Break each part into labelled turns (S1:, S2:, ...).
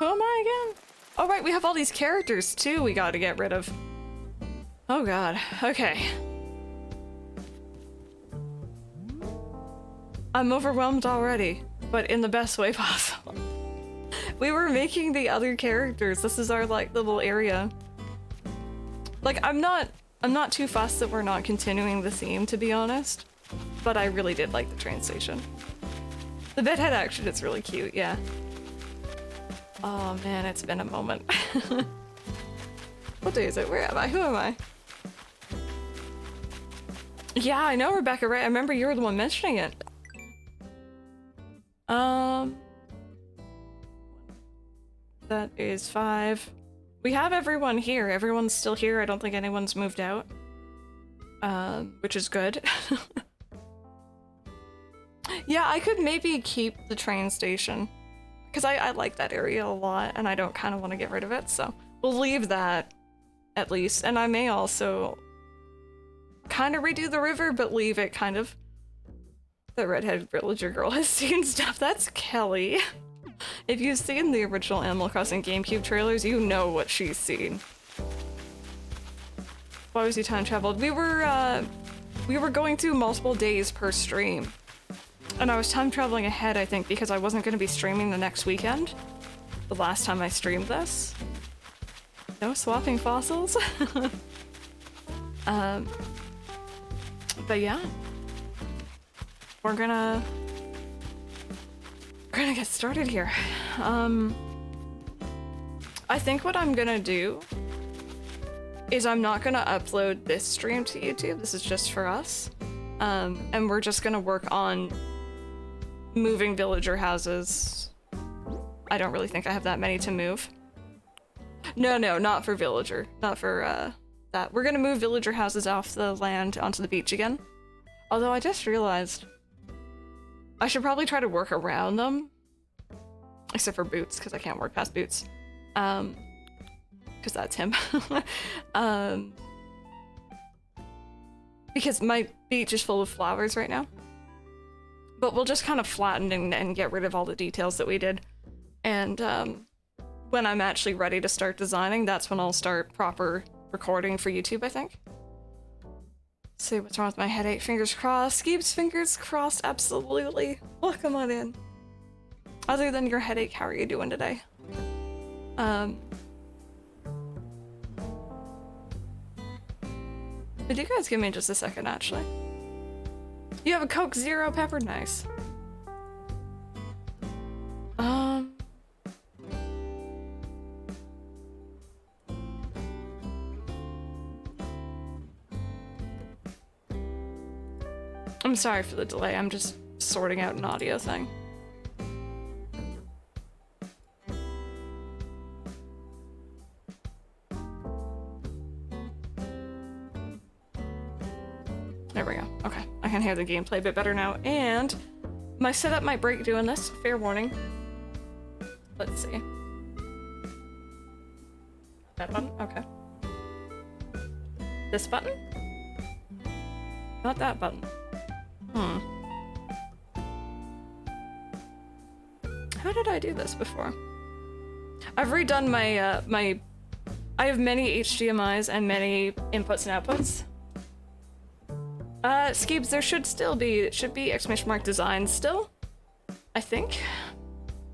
S1: Who am I again? Oh right, we have all these characters too we gotta get rid of. Oh god, okay. I'm overwhelmed already, but in the best way possible. We were making the other characters. This is our like little area. Like I'm not too fussed that we're not continuing the theme, to be honest, but I really did like the train station. The bedhead action is really cute, yeah. Oh man, it's been a moment. What day is it? Where am I? Who am I? Yeah, I know, Rebecca, right? I remember you were the one mentioning it. That is 5. We have everyone here. Everyone's still here. I don't think anyone's moved out. Which is good. Yeah, I could maybe keep the train station. Because I like that area a lot, and I don't kind of want to get rid of it, so we'll leave that, at least. And I may also kind of redo the river, but leave it kind of... The redhead villager girl has seen stuff. That's Kelly. If you've seen the original Animal Crossing GameCube trailers, you know what she's seen. Why was you time traveled? We were going through multiple days per stream. And I was time traveling ahead, I think, because I wasn't going to be streaming the next weekend. The last time I streamed this. No swapping fossils. But yeah. We're gonna get started here. I think what I'm gonna do is I'm not gonna upload this stream to YouTube. This is just for us. And we're just gonna work on moving villager houses. I don't really think I have that many to move. No, not for villager. Not for that. We're gonna move villager houses off the land onto the beach again. Although I just realized I should probably try to work around them. Except for Boots, because I can't work past Boots. Because that's him. Because my beach is full of flowers right now. But we'll just kind of flatten and get rid of all the details that we did. And when I'm actually ready to start designing, that's when I'll start proper recording for YouTube, I think. See what's wrong with my headache. Fingers crossed. Skeeb's fingers crossed, absolutely. Welcome on in. Other than your headache, how are you doing today? But you guys give me just a second, actually. You have a Coke Zero Pepper? Nice. I'm sorry for the delay, I'm just sorting out an audio thing. There we go. Okay, I can hear the gameplay a bit better now, and my setup might break doing this. Fair warning. Let's see. That button? Okay. This button? Not that button. How did I do this before? I've redone my, I have many HDMIs and many inputs and outputs. Skeebs, there should be ! Design still, I think.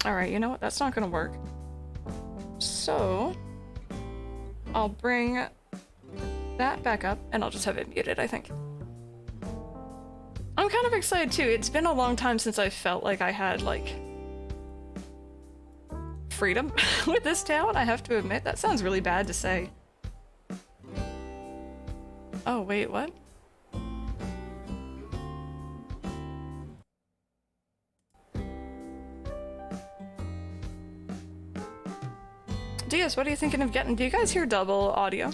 S1: Alright, you know what? That's not gonna work. So, I'll bring that back up and I'll just have it muted, I think. I'm kind of excited too. It's been a long time since I felt like I had, like, freedom with this town, I have to admit. That sounds really bad to say. Oh, wait, what? Diaz, what are you thinking of getting? Do you guys hear double audio?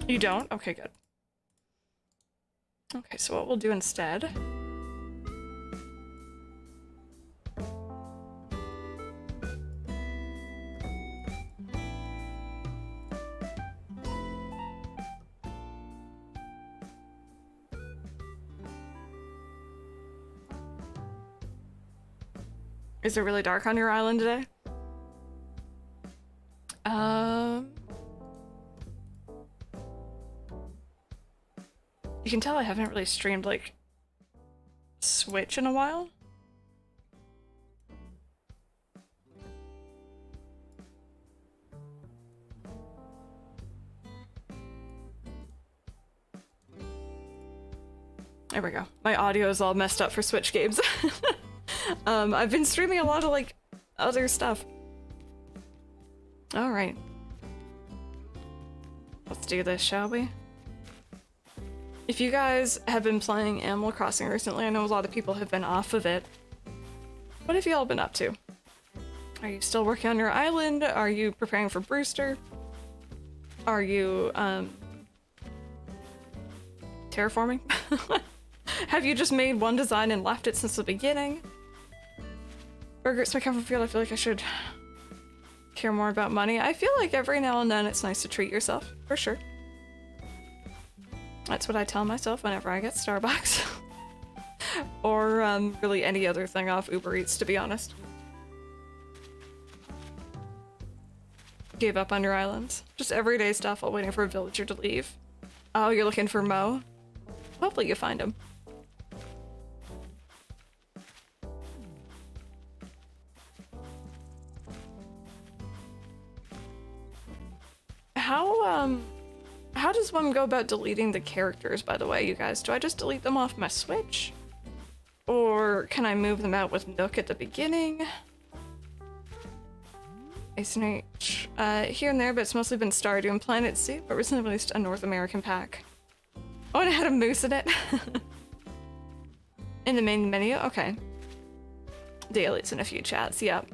S1: You don't? Okay, good. Okay, so what we'll do instead... Is it really dark on your island today? You can tell I haven't really streamed, like, Switch in a while. There we go. My audio is all messed up for Switch games. I've been streaming a lot of, like, other stuff. Alright. Let's do this, shall we? If you guys have been playing Animal Crossing recently, I know a lot of people have been off of it. What have y'all been up to? Are you still working on your island? Are you preparing for Brewster? Are you, terraforming? Have you just made one design and left it since the beginning? Burger, it's my comfort food. I feel like I should care more about money. I feel like every now and then it's nice to treat yourself, for sure. That's what I tell myself whenever I get Starbucks. Or, really any other thing off Uber Eats, to be honest. Gave up on your islands. Just everyday stuff while waiting for a villager to leave. Oh, you're looking for Mo? Hopefully you find him. How does one go about deleting the characters, by the way, you guys? Do I just delete them off my Switch? Or can I move them out with Nook at the beginning? ACNH, here and there, but it's mostly been Stardew and Planet Zoo, but recently released a North American pack. Oh, and it had a moose in it. In the main menu? Okay. Dailies in a few chats, yep.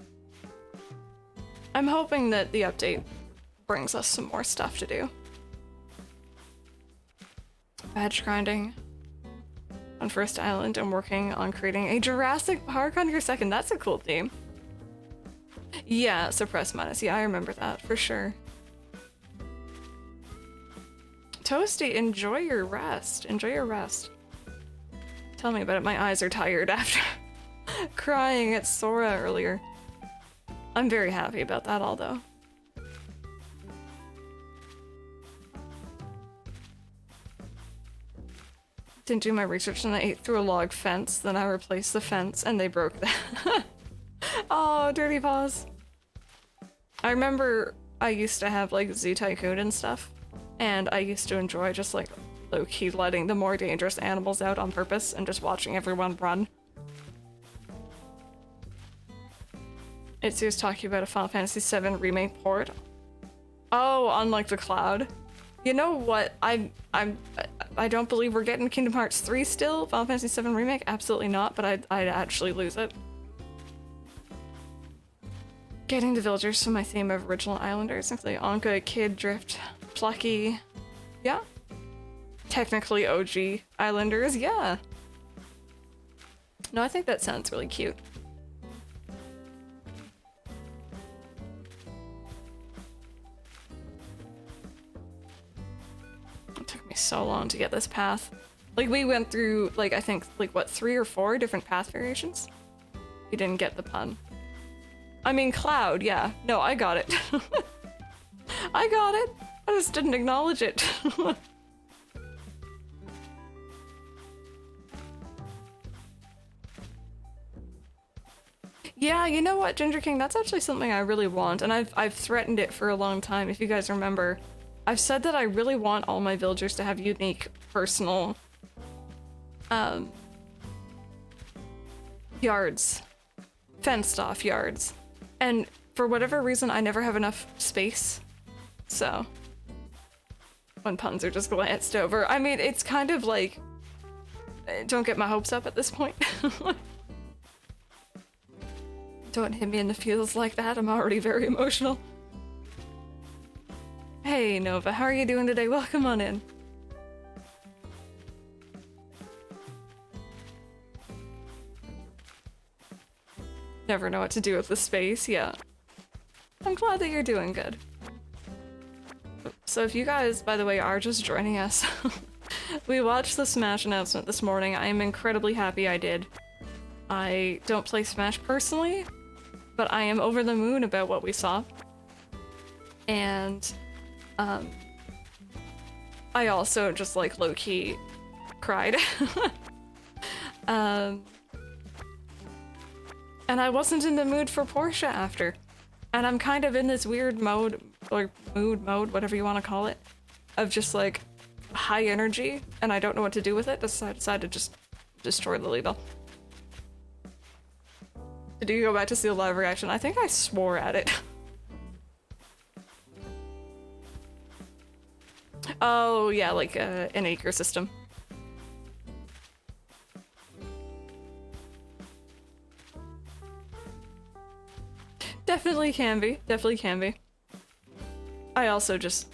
S1: I'm hoping that the update brings us some more stuff to do. Badge grinding on First Island. I'm working on creating a Jurassic Park on your second. That's a cool theme. Yeah, Suppress Menace. Yeah, I remember that for sure. Toasty, enjoy your rest. Enjoy your rest. Tell me about it. My eyes are tired after crying at Sora earlier. I'm very happy about that, although. Didn't do my research and I ate through a log fence, then I replaced the fence and they broke that. Oh, dirty paws. I remember I used to have like Zoo Tycoon and stuff, and I used to enjoy just like low-key letting the more dangerous animals out on purpose and just watching everyone run. It's just talking about a Final Fantasy VII Remake port. Oh, on like the cloud. You know what? I don't believe we're getting Kingdom Hearts 3 still. Final Fantasy VII Remake? Absolutely not, but I'd actually lose it. Getting the villagers to my theme of original Islanders, including Anka, Kid, Drift, Plucky. Yeah. Technically OG Islanders, yeah. No, I think that sounds really cute. It took me so long to get this path. Like, we went through, like, I think, like, what, 3 or 4 different path variations? You didn't get the pun. I mean, Cloud, yeah. No, I got it. I got it. I just didn't acknowledge it. Yeah, you know what, Ginger King? That's actually something I really want, and I've threatened it for a long time, if you guys remember. I've said that I really want all my villagers to have unique, personal, yards. Fenced off yards. And for whatever reason, I never have enough space. So, when puns are just glanced over. I mean, it's kind of like, don't get my hopes up at this point. Don't hit me in the feels like that, I'm already very emotional. Hey Nova, how are you doing today? Welcome on in. Never know what to do with the space, yeah. I'm glad that you're doing good. So if you guys, by the way, are just joining us, we watched the Smash announcement this morning. I am incredibly happy I did. I don't play Smash personally, but I am over the moon about what we saw. And I also just like low-key cried. And I wasn't in the mood for Portia after. And I'm kind of in this weird mode, or mood mode, whatever you want to call it, of just like high energy, and I don't know what to do with it, so I decided to just destroy LilyBelle. Did you go back to see the live reaction? I think I swore at it. Oh yeah, like an ecosystem. Definitely can be. Definitely can be. I also just...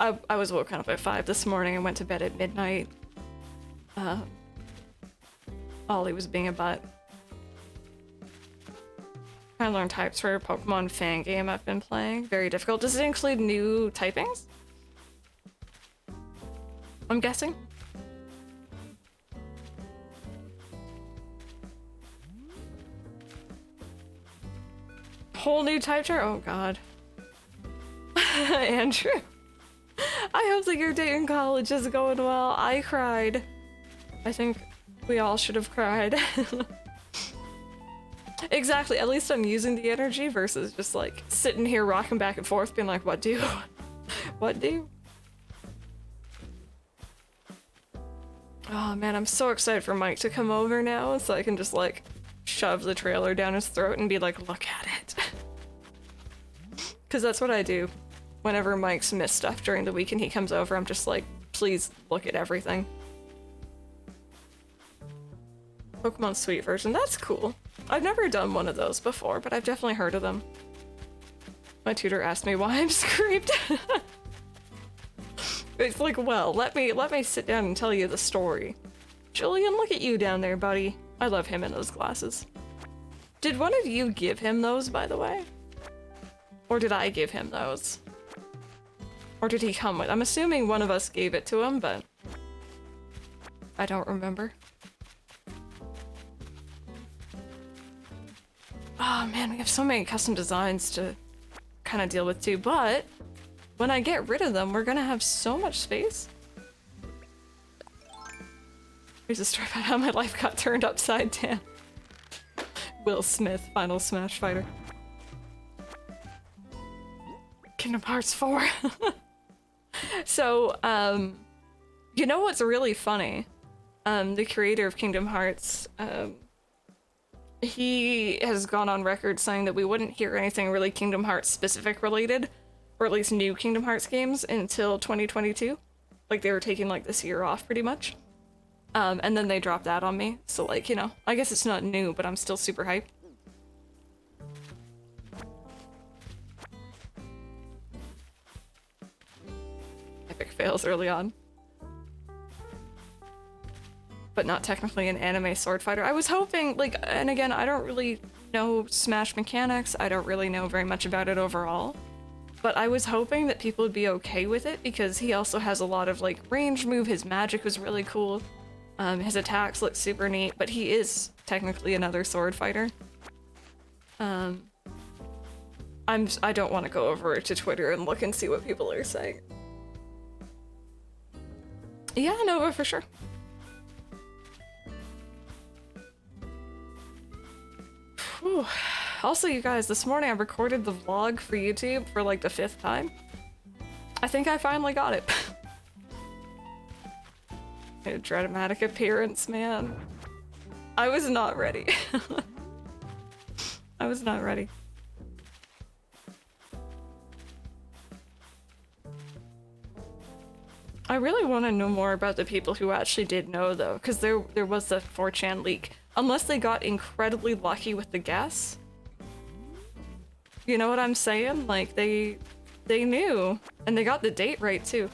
S1: I was woken up at 5 this morning and went to bed at midnight. Ollie was being a butt. I learned types for a Pokemon fan game I've been playing. Very difficult. Does it include new typings? I'm guessing. Whole new type chart? Oh god. Andrew. I hope that your day in college is going well. I cried. I think we all should have cried. Exactly, at least I'm using the energy versus just like sitting here rocking back and forth being like, what do? What do? Oh man, I'm so excited for Mike to come over now so I can just like shove the trailer down his throat and be like, look at it. Because that's what I do. Whenever Mike's missed stuff during the week and he comes over, I'm just like, please look at everything. Pokemon Sweet version, that's cool. I've never done one of those before, but I've definitely heard of them. My tutor asked me why I'm screamed. It's like, well, let me sit down and tell you the story. Julian, look at you down there, buddy. I love him in those glasses. Did one of you give him those, by the way? Or did I give him those? Or did he come with? I'm assuming one of us gave it to him, but I don't remember. Oh man, we have so many custom designs to kind of deal with too, but when I get rid of them, we're gonna have so much space. Here's a story about how my life got turned upside down. Will Smith, Final Smash Fighter. Kingdom Hearts 4. So, you know what's really funny? The creator of Kingdom Hearts, he has gone on record saying that we wouldn't hear anything really Kingdom Hearts specific related, or at least new Kingdom Hearts games, until 2022. Like, they were taking, like, this year off, pretty much. And then they dropped that on me, so, like, you know, I guess it's not new, but I'm still super hyped. Epic fails early on. But not technically an anime sword fighter. I was hoping, like, and again, I don't really know Smash mechanics, I don't really know very much about it overall, but I was hoping that people would be okay with it because he also has a lot of, like, range move, his magic was really cool, his attacks look super neat, but he is technically another sword fighter. I don't want to go over to Twitter and look and see what people are saying. Yeah, no, for sure. Whew. Also, you guys, this morning I recorded the vlog for YouTube for like the 5th time. I think I finally got it. A dramatic appearance, man. I was not ready. I was not ready. I really want to know more about the people who actually did know, though, because there was the 4chan leak. Unless they got incredibly lucky with the guess. You know what I'm saying? Like, they knew, and they got the date right, too.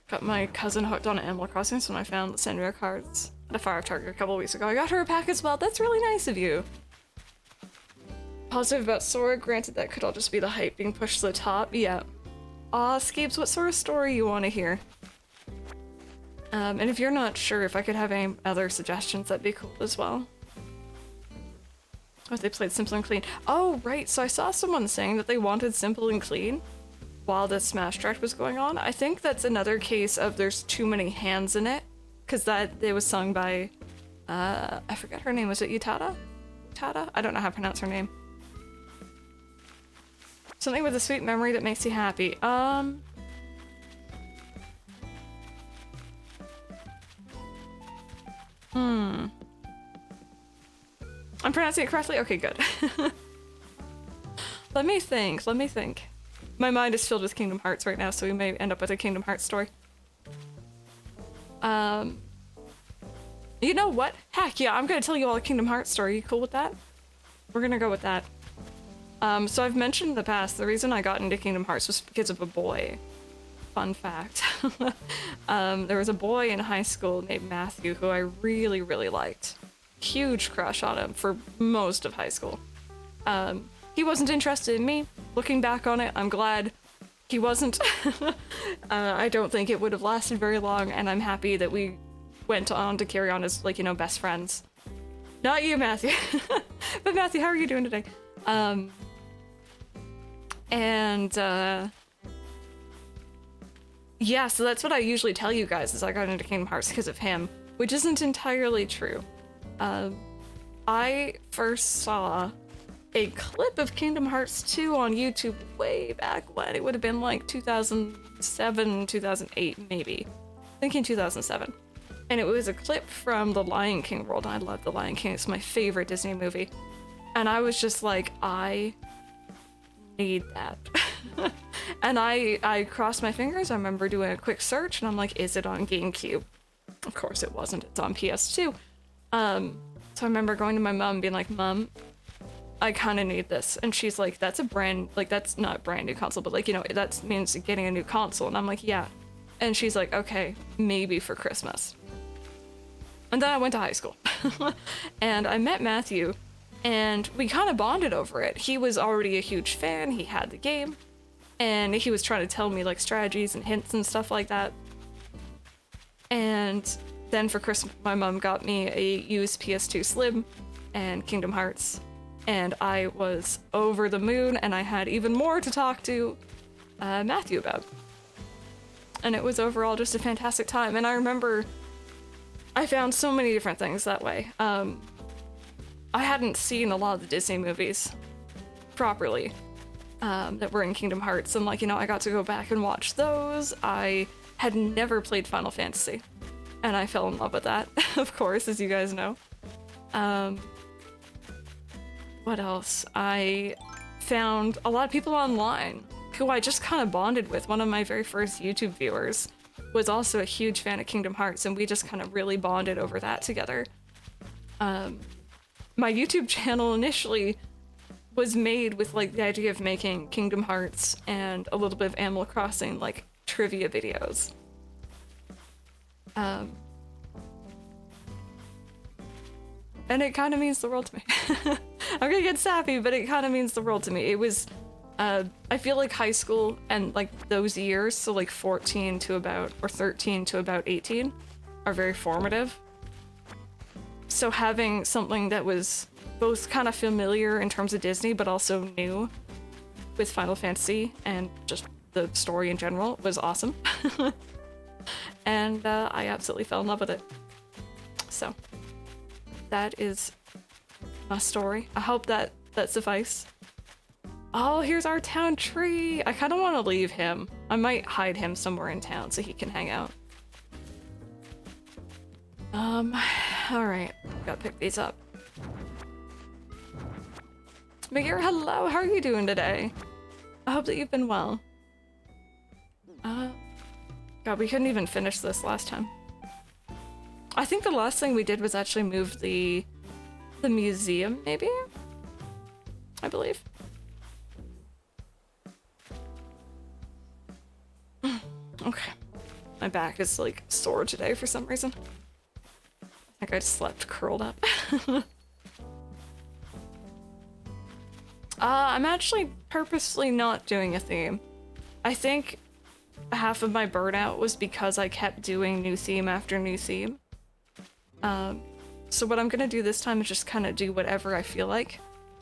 S1: Got my cousin hooked on Animal Crossing, so when I found the Sandra cards at a Fire Target a couple weeks ago, I got her a pack as well. That's really nice of you. Positive about Sora, granted that could all just be the hype being pushed to the top. Yeah. Aw, Skeeps, what sort of story you want to hear? And if you're not sure if I could have any other suggestions, that'd be cool as well. Oh, they played Simple and Clean. Oh, right. So I saw someone saying that they wanted Simple and Clean while the Smash Direct was going on. I think that's another case of there's too many hands in it, because that it was sung by, I forget her name. Was it Utada? Utada? I don't know how to pronounce her name. Something with a sweet memory that makes you happy. I'm pronouncing it correctly? Okay, good. Let me think. My mind is filled with Kingdom Hearts right now, so we may end up with a Kingdom Hearts story. You know what? Heck yeah, I'm gonna tell you all a Kingdom Hearts story. You cool with that? We're gonna go with that. So I've mentioned in the past, the reason I got into Kingdom Hearts was because of a boy. Fun fact. There was a boy in high school named Matthew who I really, really liked. Huge crush on him for most of high school. He wasn't interested in me. Looking back on it, I'm glad he wasn't. I don't think it would have lasted very long, and I'm happy that we went on to carry on as, like, you know, best friends. Not you, Matthew. But Matthew, how are you doing today? Yeah, so that's what I usually tell you guys, is I got into Kingdom Hearts because of him, which isn't entirely true. I first saw a clip of Kingdom Hearts 2 on YouTube way back when. It would have been like 2007, 2008, maybe. Thinking 2007. And it was a clip from the Lion King world, and I love the Lion King. It's my favorite Disney movie. And I was just like, I need that. And I crossed my fingers. I remember doing a quick search, and I'm like, is it on GameCube? Of course it wasn't. It's on PS2. So I remember going to my mom being like, Mom, I kind of need this. And she's like, that's that's not a brand new console, but like, you know, that means getting a new console. And I'm like, yeah. And she's like, okay, maybe for Christmas. And then I went to high school. And I met Matthew, and we kind of bonded over it. He was already a huge fan. He had the game, and he was trying to tell me like strategies and hints and stuff like that. And then for Christmas, my mom got me a used PS2 Slim and Kingdom Hearts, and I was over the moon, and I had even more to talk to Matthew about. And it was overall just a fantastic time. And I remember I found so many different things that way. I hadn't seen a lot of the Disney movies properly that were in Kingdom Hearts, and like, you know, I got to go back and watch those. I had never played Final Fantasy, and I fell in love with that, of course, as you guys know. What else? I found a lot of people online who I just kind of bonded with. One of my very first YouTube viewers was also a huge fan of Kingdom Hearts, and we just kind of really bonded over that together. My YouTube channel initially was made with like the idea of making Kingdom Hearts and a little bit of Animal Crossing like trivia videos. And it kind of means the world to me. I'm gonna get sappy, but it kind of means the world to me. It was, I feel like high school and like those years, so like 13 to about 18, are very formative. So having something that was both kind of familiar in terms of Disney, but also new with Final Fantasy and just the story in general was awesome. And I absolutely fell in love with it. So that is my story. I hope that suffice. Oh, here's our town tree. I kind of want to leave him. I might hide him somewhere in town so he can hang out. All right, gotta pick these up. Miguel, hello, how are you doing today? I hope that you've been well. God, we couldn't even finish this last time. I think the last thing we did was actually move the museum, maybe? I believe. Okay. My back is like sore today for some reason. I think I just slept curled up. I'm actually purposely not doing a theme. I think half of my burnout was because I kept doing new theme after new theme. So what I'm gonna do this time is just kind of do whatever I feel like.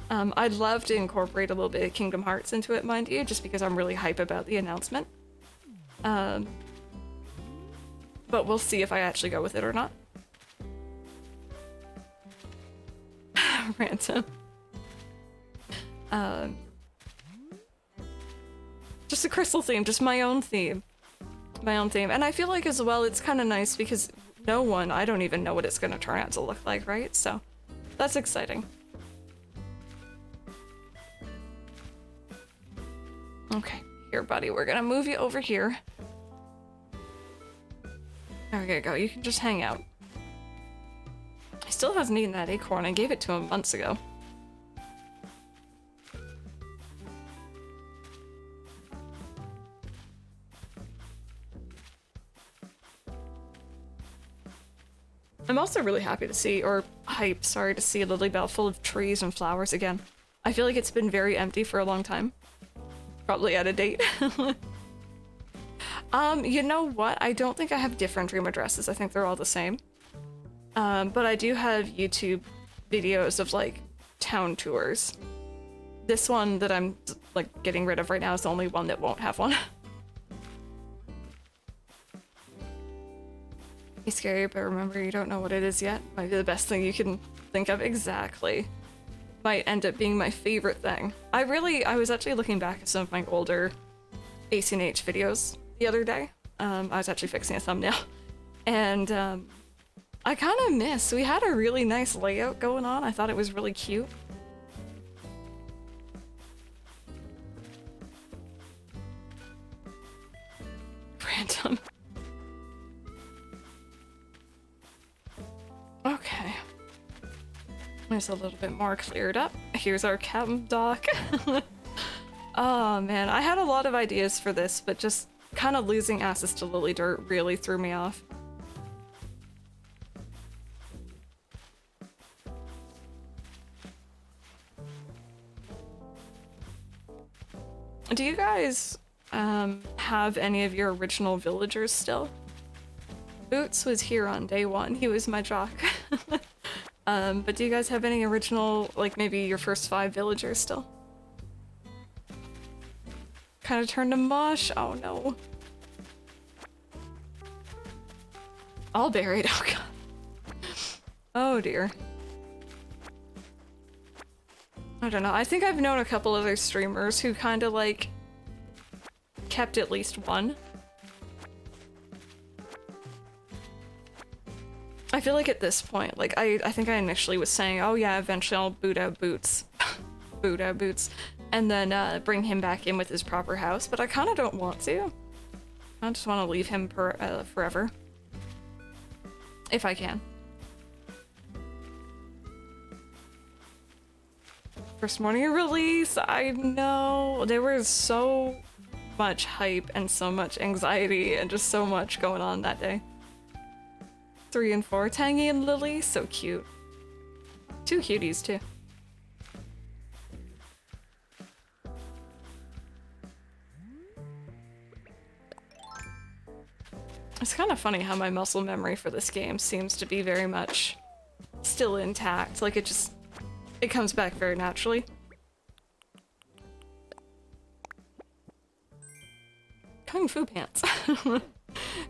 S1: I'd love to incorporate a little bit of Kingdom Hearts into it, mind you, just because I'm really hype about the announcement. But we'll see if I actually go with it or not. Random. Just a crystal theme, just my own theme. My own theme. And I feel like as well, it's kind of nice because I don't even know what it's going to turn out to look like, right? So that's exciting. Okay, here, buddy, we're gonna move you over here. There we go, you can just hang out. He still hasn't eaten that acorn. I gave it to him months ago. I'm also really happy to see, or hyped, sorry, to see LilyBelle full of trees and flowers again. I feel like it's been very empty for a long time. Probably out of date. You know what? I don't think I have different dream addresses. I think they're all the same. But I do have YouTube videos of, like, town tours. This one that I'm, like, getting rid of right now is the only one that won't have one. It's scary, but remember, you don't know what it is yet. Might be the best thing you can think of. Exactly. Might end up being my favorite thing. I was actually looking back at some of my older ACNH videos the other day. I was actually fixing a thumbnail. And I kind of miss, we had a really nice layout going on. I thought it was really cute. Random. Okay. There's a little bit more cleared up. Here's our cabin dock. Oh man, I had a lot of ideas for this, but just kind of losing access to Lily Dirt really threw me off. Do you guys have any of your original villagers still? Boots was here on day one. He was my jock. But do you guys have any original, like maybe your first 5 villagers still? Kind of turned to mush. Oh no. All buried. Oh god. Oh dear. I don't know. I think I've known a couple other streamers who kind of like kept at least one. I feel like at this point, like I think I initially was saying, oh yeah, eventually I'll boot out Boots. Boot out Boots. And then bring him back in with his proper house, but I kind of don't want to. I just want to leave him forever. If I can. First morning of release, I know. There was so much hype and so much anxiety and just so much going on that day. 3 and 4, Tangy and Lily, so cute. 2 cuties too. It's kind of funny how my muscle memory for this game seems to be very much still intact. Like it comes back very naturally. Kung Fu Pants.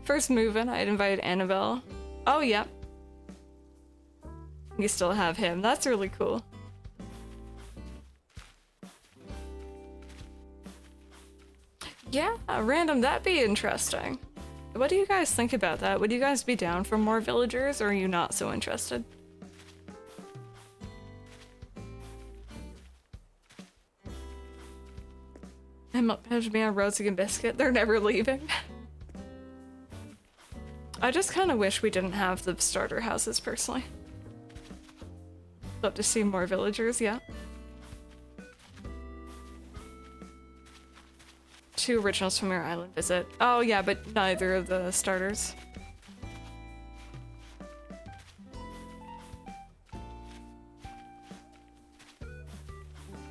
S1: First move-in, I'd invited Annabelle. Oh, yeah. You still have him. That's really cool. Yeah, random. That'd be interesting. What do you guys think about that? Would you guys be down for more villagers, or are you not so interested? I'm up to me on Rosy and Biscuit. They're never leaving. I just kind of wish we didn't have the starter houses, personally. Love to see more villagers, yeah. 2 originals from your island visit. Oh yeah, but neither of the starters.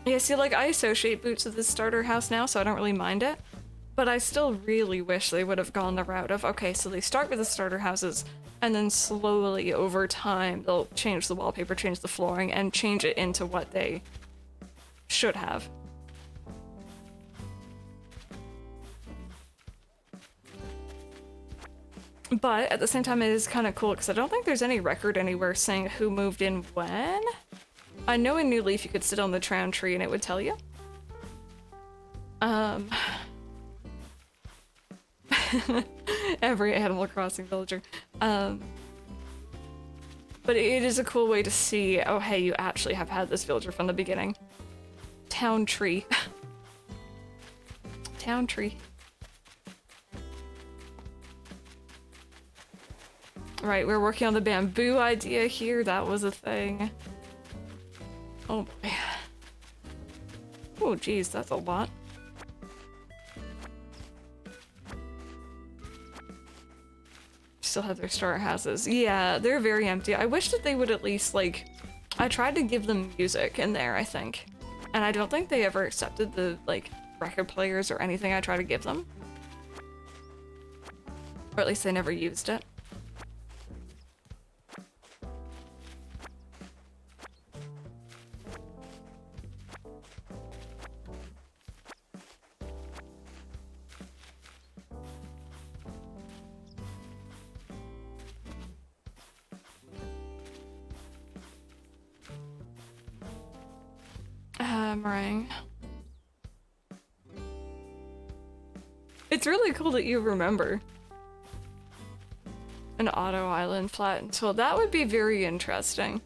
S1: Yeah, see, like, I associate Boots with the starter house now, so I don't really mind it. But I still really wish they would have gone the route of, okay, so they start with the starter houses, and then slowly, over time, they'll change the wallpaper, change the flooring, and change it into what they should have. But at the same time, it is kind of cool because I don't think there's any record anywhere saying who moved in when. I know in New Leaf you could sit on the tram tree and it would tell you. Every Animal Crossing villager. But it is a cool way to see, oh hey, you actually have had this villager from the beginning. Town tree. Town tree. Right, we're working on the bamboo idea here. That was a thing. Oh boy. Oh geez, that's a lot. Still have their star houses. Yeah, they're very empty. I wish that they would at least, like, I tried to give them music in there, I think. And I don't think they ever accepted the, like, record players or anything I tried to give them. Or at least they never used it. Meringue. It's really cool that you remember an auto island flattened tool. That would be very interesting.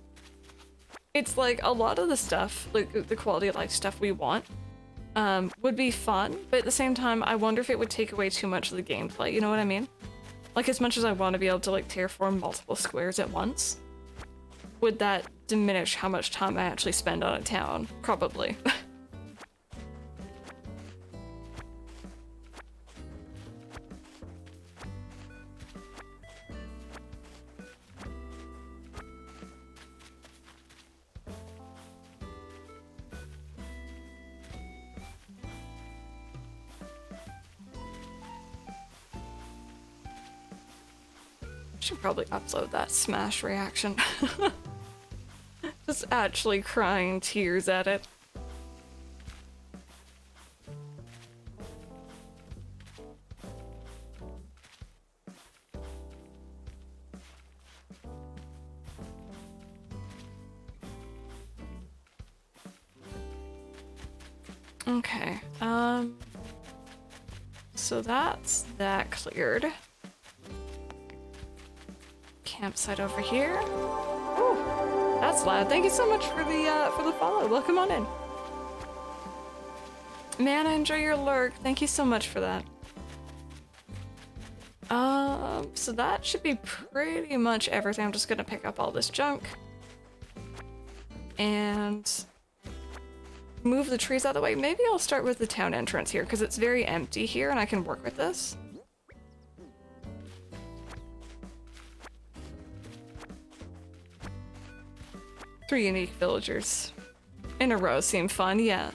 S1: It's like a lot of the stuff, like the quality of life stuff we want, would be fun, but at the same time, I wonder if it would take away too much of the gameplay, you know what I mean? Like, as much as I want to be able to, like, terraform multiple squares at once, would that diminish how much time I actually spend on a town? Probably. Should probably upload that smash reaction. Just actually crying tears at it. Okay, so that's that cleared. Campsite over here. Ooh, that's loud. Thank you so much for the follow. Welcome on in. Man, I enjoy your lurk. Thank you so much for that. So that should be pretty much everything. I'm just gonna pick up all this junk and move the trees out of the way. Maybe I'll start with the town entrance here because it's very empty here and I can work with this. Three unique villagers in a row seem fun, yeah.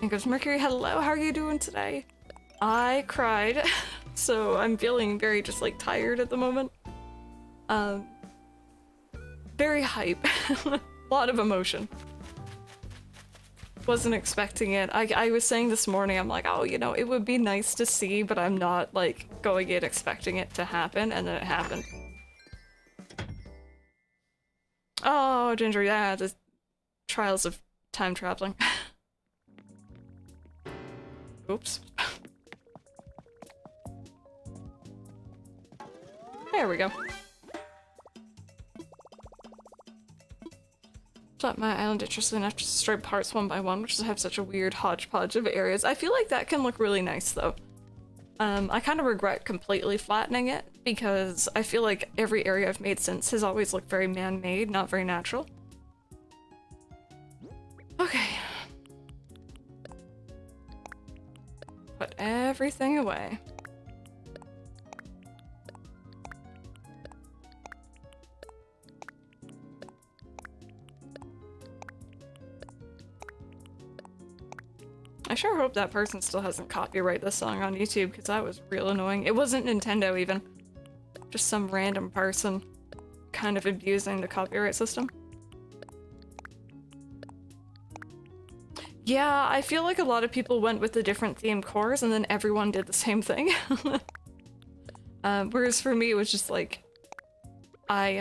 S1: And goes Mercury, hello, how are you doing today? I cried, so I'm feeling very just like tired at the moment. Very hype, a lot of emotion. Wasn't expecting it. I was saying this morning, I'm like, oh, you know, it would be nice to see, but I'm not like going in expecting it to happen, and then it happened. Oh, Ginger, yeah, the trials of time traveling. Oops. There we go. Flat my island interesting enough to destroy parts one by one, which have such a weird hodgepodge of areas. I feel like that can look really nice, though. I kind of regret completely flattening it, because I feel like every area I've made since has always looked very man-made, not very natural. Okay. Put everything away. I sure hope that person still hasn't copyrighted this song on YouTube, because that was real annoying. It wasn't Nintendo even. Just some random person kind of abusing the copyright system. Yeah, I feel like a lot of people went with the different theme cores and then everyone did the same thing. Whereas for me, it was just like, I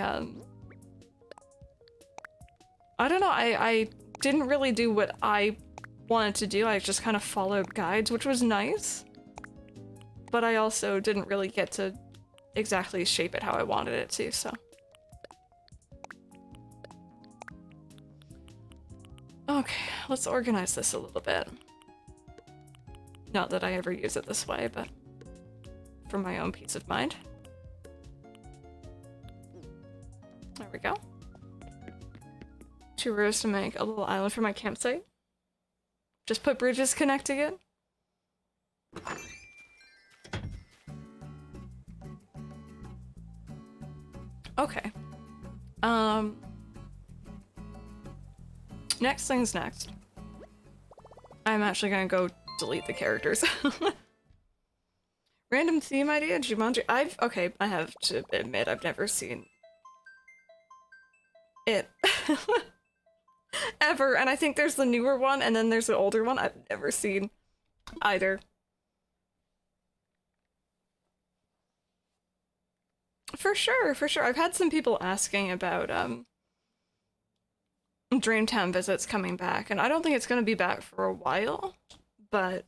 S1: don't know, I didn't really do what I wanted to do. I just kind of followed guides, which was nice. But I also didn't really get to exactly shape it how I wanted it to, so. Okay, let's organize this a little bit. Not that I ever use it this way, but for my own peace of mind. There we go. 2 rows to make a little island for my campsite. Just put bridges connecting it. Okay. Next thing's next. I'm actually gonna go delete the characters. Random theme idea, Jumanji. Okay, I have to admit, I've never seen it. Ever, and I think there's the newer one, and then there's the older one. I've never seen either. For sure, for sure. I've had some people asking about, Dreamtown visits coming back, and I don't think it's gonna be back for a while, but,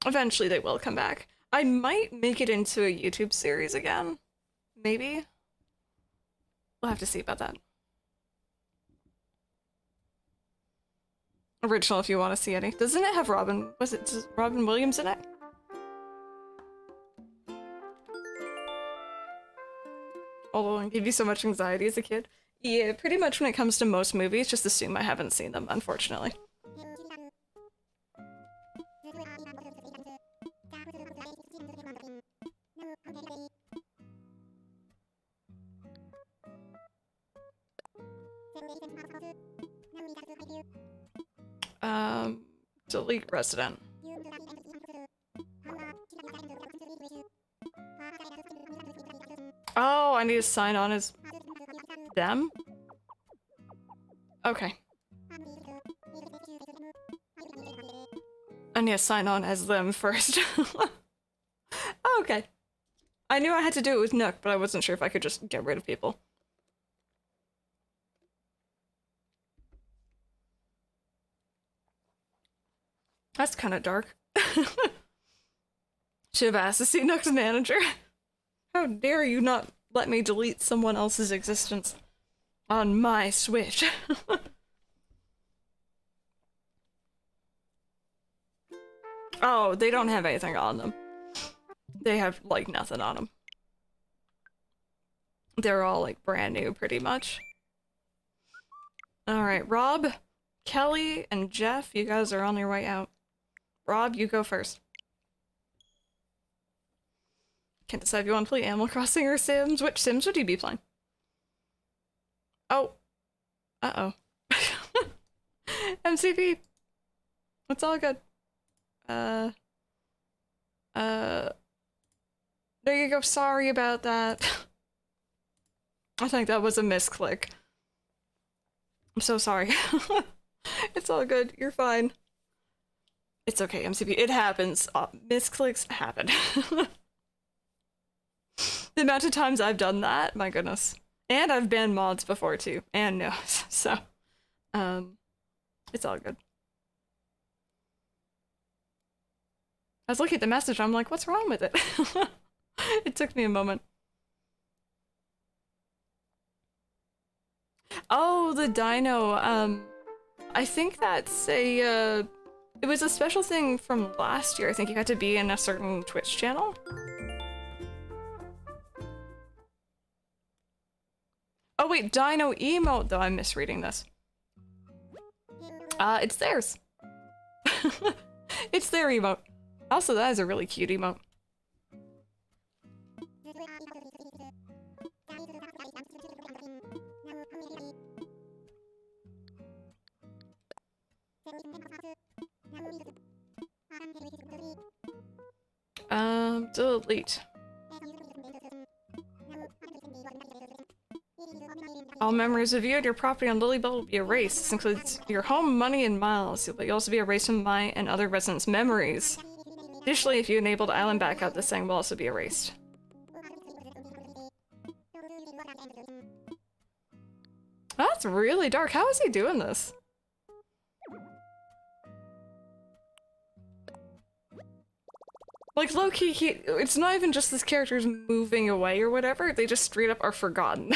S1: eventually they will come back. I might make it into a YouTube series again. Maybe. We'll have to see about that. Original if you want to see any. Doesn't it have Robin? Does Robin Williams in it? Although it gave you so much anxiety as a kid. Yeah, pretty much when it comes to most movies, just assume I haven't seen them, unfortunately. Delete resident. Oh, I need to sign on as them? Okay. I need to sign on as them first. Okay. I knew I had to do it with Nook, but I wasn't sure if I could just get rid of people. That's kind of dark. Should have asked to see Nook's manager. How dare you not let me delete someone else's existence on my Switch? Oh, they don't have anything on them. They have, like, nothing on them. They're all, like, brand new, pretty much. Alright, Rob, Kelly, and Jeff, you guys are on your way out. Rob, you go first. Can't decide if you want to play Animal Crossing or Sims. Which Sims would you be playing? Oh. Uh-oh. MCP. It's all good. There you go. Sorry about that. I think that was a misclick. I'm so sorry. It's all good. You're fine. It's okay, MCP. It happens. Misclicks happen. The amount of times I've done that, my goodness. And I've banned mods before too. And no. So, it's all good. I was looking at the message, I'm like, what's wrong with it? It took me a moment. Oh, the dino, I think that's a, it was a special thing from last year. I think you had to be in a certain Twitch channel. Oh wait, dino emote, though I'm misreading this. It's theirs. It's their emote. Also, that is a really cute emote. Delete. All memories of you and your property on LilyBelle will be erased. This includes your home, money, and miles, but you'll also be erased from my and other residents' memories. Additionally, if you enabled Island Backup, this thing will also be erased. That's really dark. How is he doing this? Like, low-key, it's not even just this character's moving away or whatever, they just straight up are forgotten.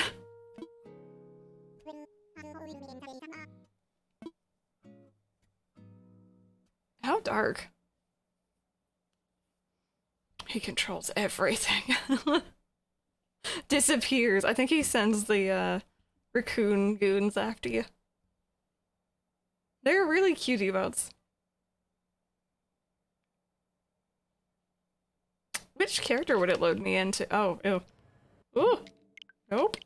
S1: How dark. He controls everything. Disappears. I think he sends the, raccoon goons after you. They're really cute emotes. Which character would it load me into? Oh, ew. Ooh. Nope.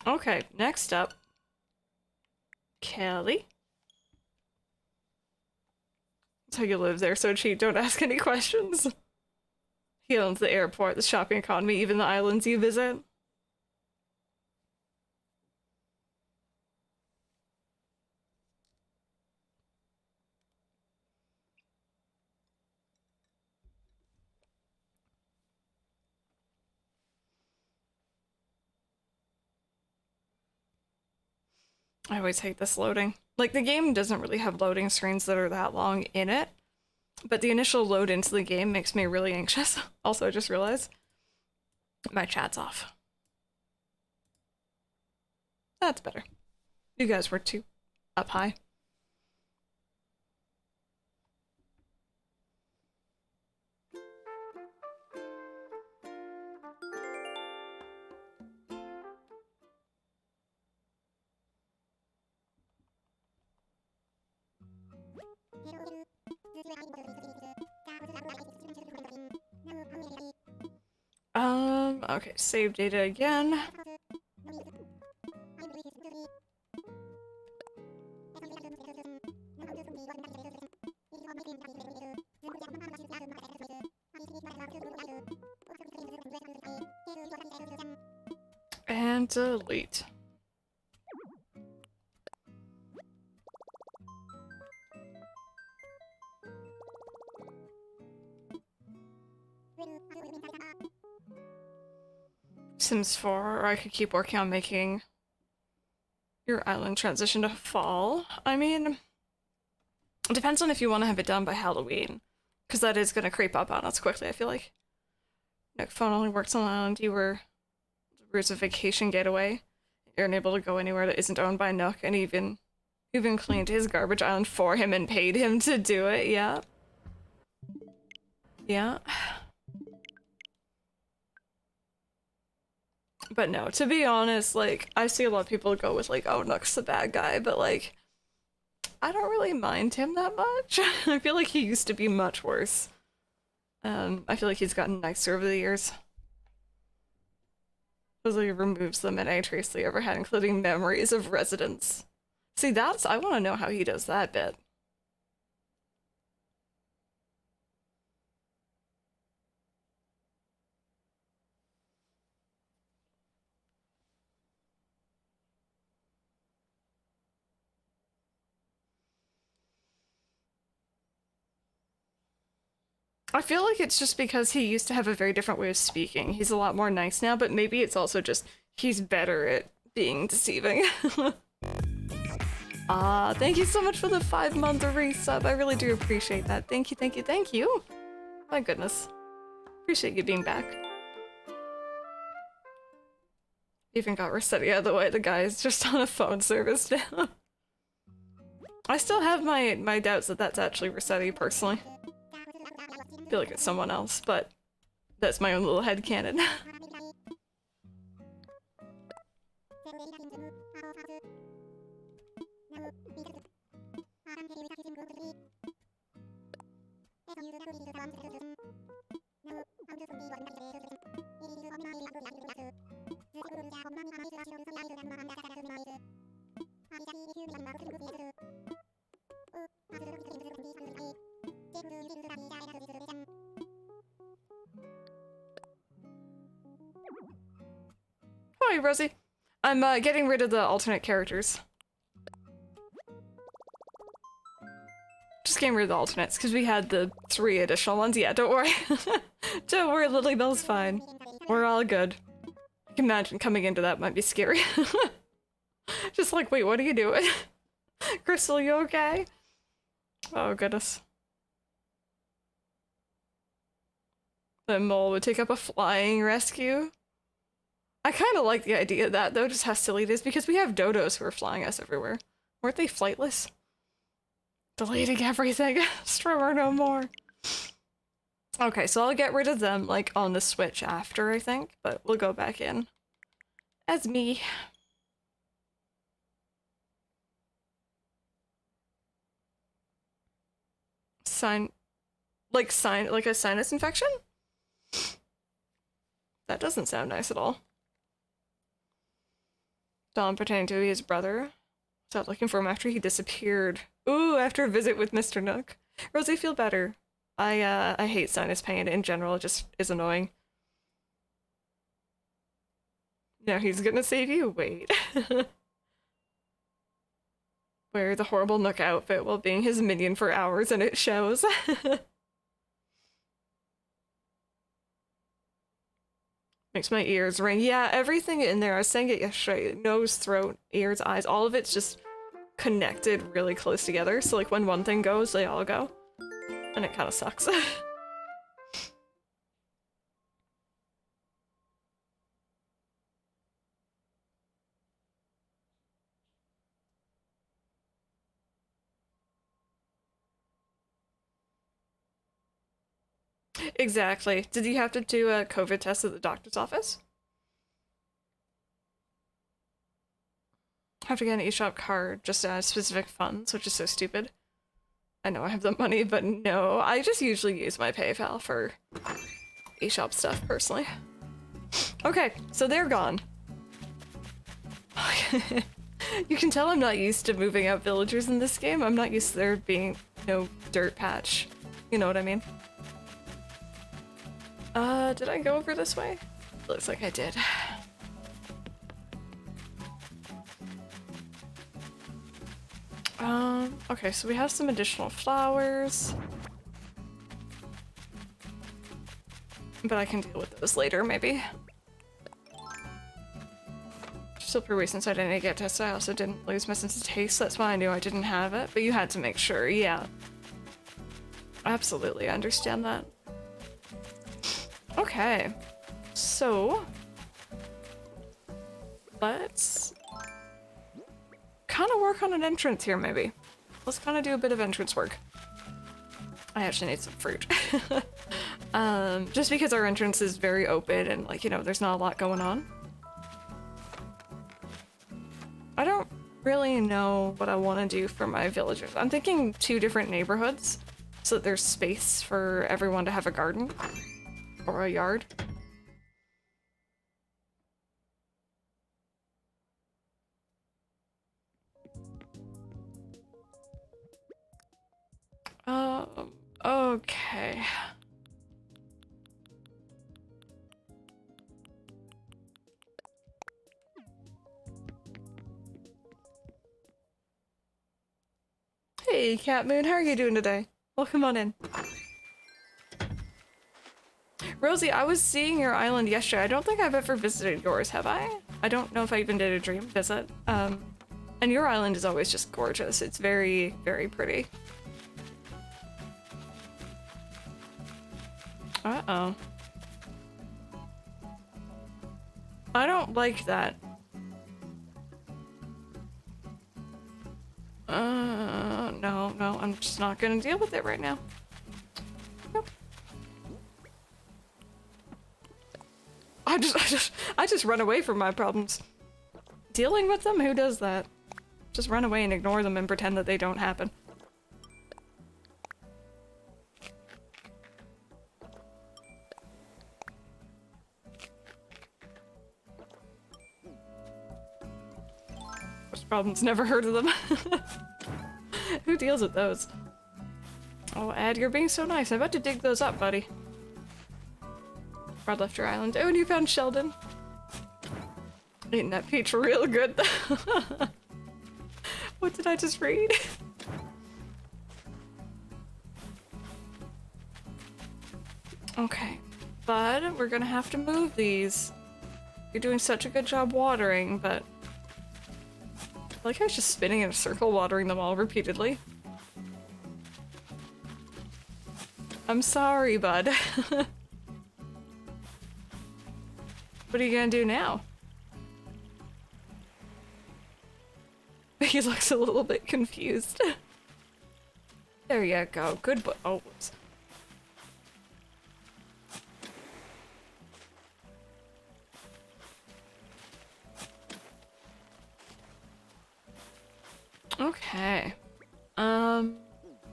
S1: Okay, next up. Kelly. That's how you live there, so cheap, don't ask any questions. He owns the airport, the shopping economy, even the islands you visit. I always hate this loading. Like, the game doesn't really have loading screens that are that long in it, but the initial load into the game makes me really anxious. Also, I just realized my chat's off. That's better. You guys were too up high. Okay, save data again. And delete. Sims 4, or I could keep working on making your island transition to fall. I mean, it depends on if you want to have it done by Halloween, because that is going to creep up on us quickly, I feel like. Nook phone only works on the island you were roots of vacation getaway. You're unable to go anywhere that isn't owned by Nook, and even cleaned his garbage island for him and paid him to do it, yeah. Yeah. But no, to be honest, like, I see a lot of people go with, like, oh, Nook's the bad guy, but, like, I don't really mind him that much. I feel like he used to be much worse. I feel like he's gotten nicer over the years. Supposedly removes them in any trace they ever had, including memories of residents. See, I want to know how he does that bit. I feel like it's just because he used to have a very different way of speaking. He's a lot more nice now, but maybe it's also just he's better at being deceiving. Thank you so much for the 5-month resub. I really do appreciate that. Thank you, thank you, thank you. My goodness. Appreciate you being back. Even got Rossetti out of the way. The guy is just on a phone service now. I still have my doubts that that's actually Rossetti, personally. I feel like it's someone else, but that's my own little headcanon. Hey, Rosie. I'm getting rid of the alternate characters. Just getting rid of the alternates because we had the 3 additional ones. Yeah, don't worry. Don't worry, LilyBelle's fine. We're all good. I can imagine coming into that might be scary. Just like, wait, what are you doing? Crystal, you okay? Oh, goodness. The mole would take up a flying rescue. I kind of like the idea of that, though, just how silly it is, because we have dodos who are flying us everywhere. Weren't they flightless? Deleting everything. Strimmer no more. Okay, so I'll get rid of them, like, on the Switch after, I think, but we'll go back in as me. Like a sinus infection? That doesn't sound nice at all. Don pretending to be his brother. Stopped looking for him after he disappeared. Ooh, after a visit with Mr. Nook. Rosie, feel better. I hate sinus pain in general, it just is annoying. Now he's gonna save you? Wait. Wear the horrible Nook outfit while being his minion for hours and it shows. Makes my ears ring. Yeah, everything in there, I was saying it yesterday, nose, throat, ears, eyes, all of it's just connected really close together. So like when one thing goes, they all go. And it kind of sucks. Exactly. Did you have to do a COVID test at the doctor's office? Have to get an eShop card just to add specific funds, which is so stupid. I know I have the money, but no. I just usually use my PayPal for eShop stuff, personally. Okay, so they're gone. You can tell I'm not used to moving out villagers in this game. I'm not used to there being no dirt patch. You know what I mean? Did I go over this way? Looks like I did. Okay, so we have some additional flowers. But I can deal with those later, maybe. Still pretty since I didn't get tested, I also didn't lose my sense of taste. That's why I knew I didn't have it, but you had to make sure, yeah. Absolutely, I understand that. Okay, so let's kind of work on an entrance here, maybe. Let's kind of do a bit of entrance work. I actually need some fruit. Just because our entrance is very open and, like, you know, there's not a lot going on. I don't really know what I want to do for my villagers. I'm thinking 2 different neighborhoods so that there's space for everyone to have a garden or a yard. Okay. Hey, Cat Moon, how are you doing today? Welcome on in. Rosie, I was seeing your island yesterday. I don't think I've ever visited yours, have I? I don't know if I even did a dream visit. And your island is always just gorgeous. It's very, very pretty. Uh-oh. I don't like that. No, I'm just not gonna deal with it right now. Nope. I just run away from my problems. Dealing with them? Who does that? Just run away and ignore them and pretend that they don't happen. Those problems, never heard of them. Who deals with those? Oh, Ed, you're being so nice. I'm about to dig those up, buddy. Brad left your island. Oh, and you found Sheldon. Eating that peach real good though. What did I just read? Okay, bud, we're gonna have to move these. You're doing such a good job watering, but I feel like I was just spinning in a circle, watering them all repeatedly. I'm sorry, bud. What are you gonna do now? He looks a little bit confused. There you go. Good boy. Oh, whoops. Okay.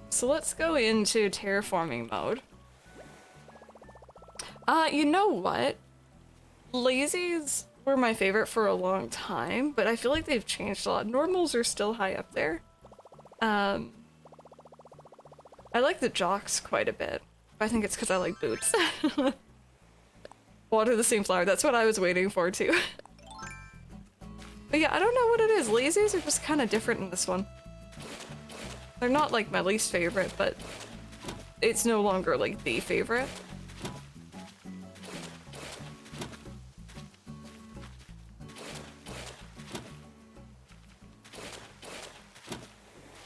S1: So let's go into terraforming mode. You know what? Lazies were my favorite for a long time, but I feel like they've changed a lot. Normals are still high up there. I like the jocks quite a bit. I think it's because I like boots. Water the same flower, that's what I was waiting for too. But yeah, I don't know what it is. Lazies are just kind of different in this one. They're not like my least favorite, but it's no longer like the favorite.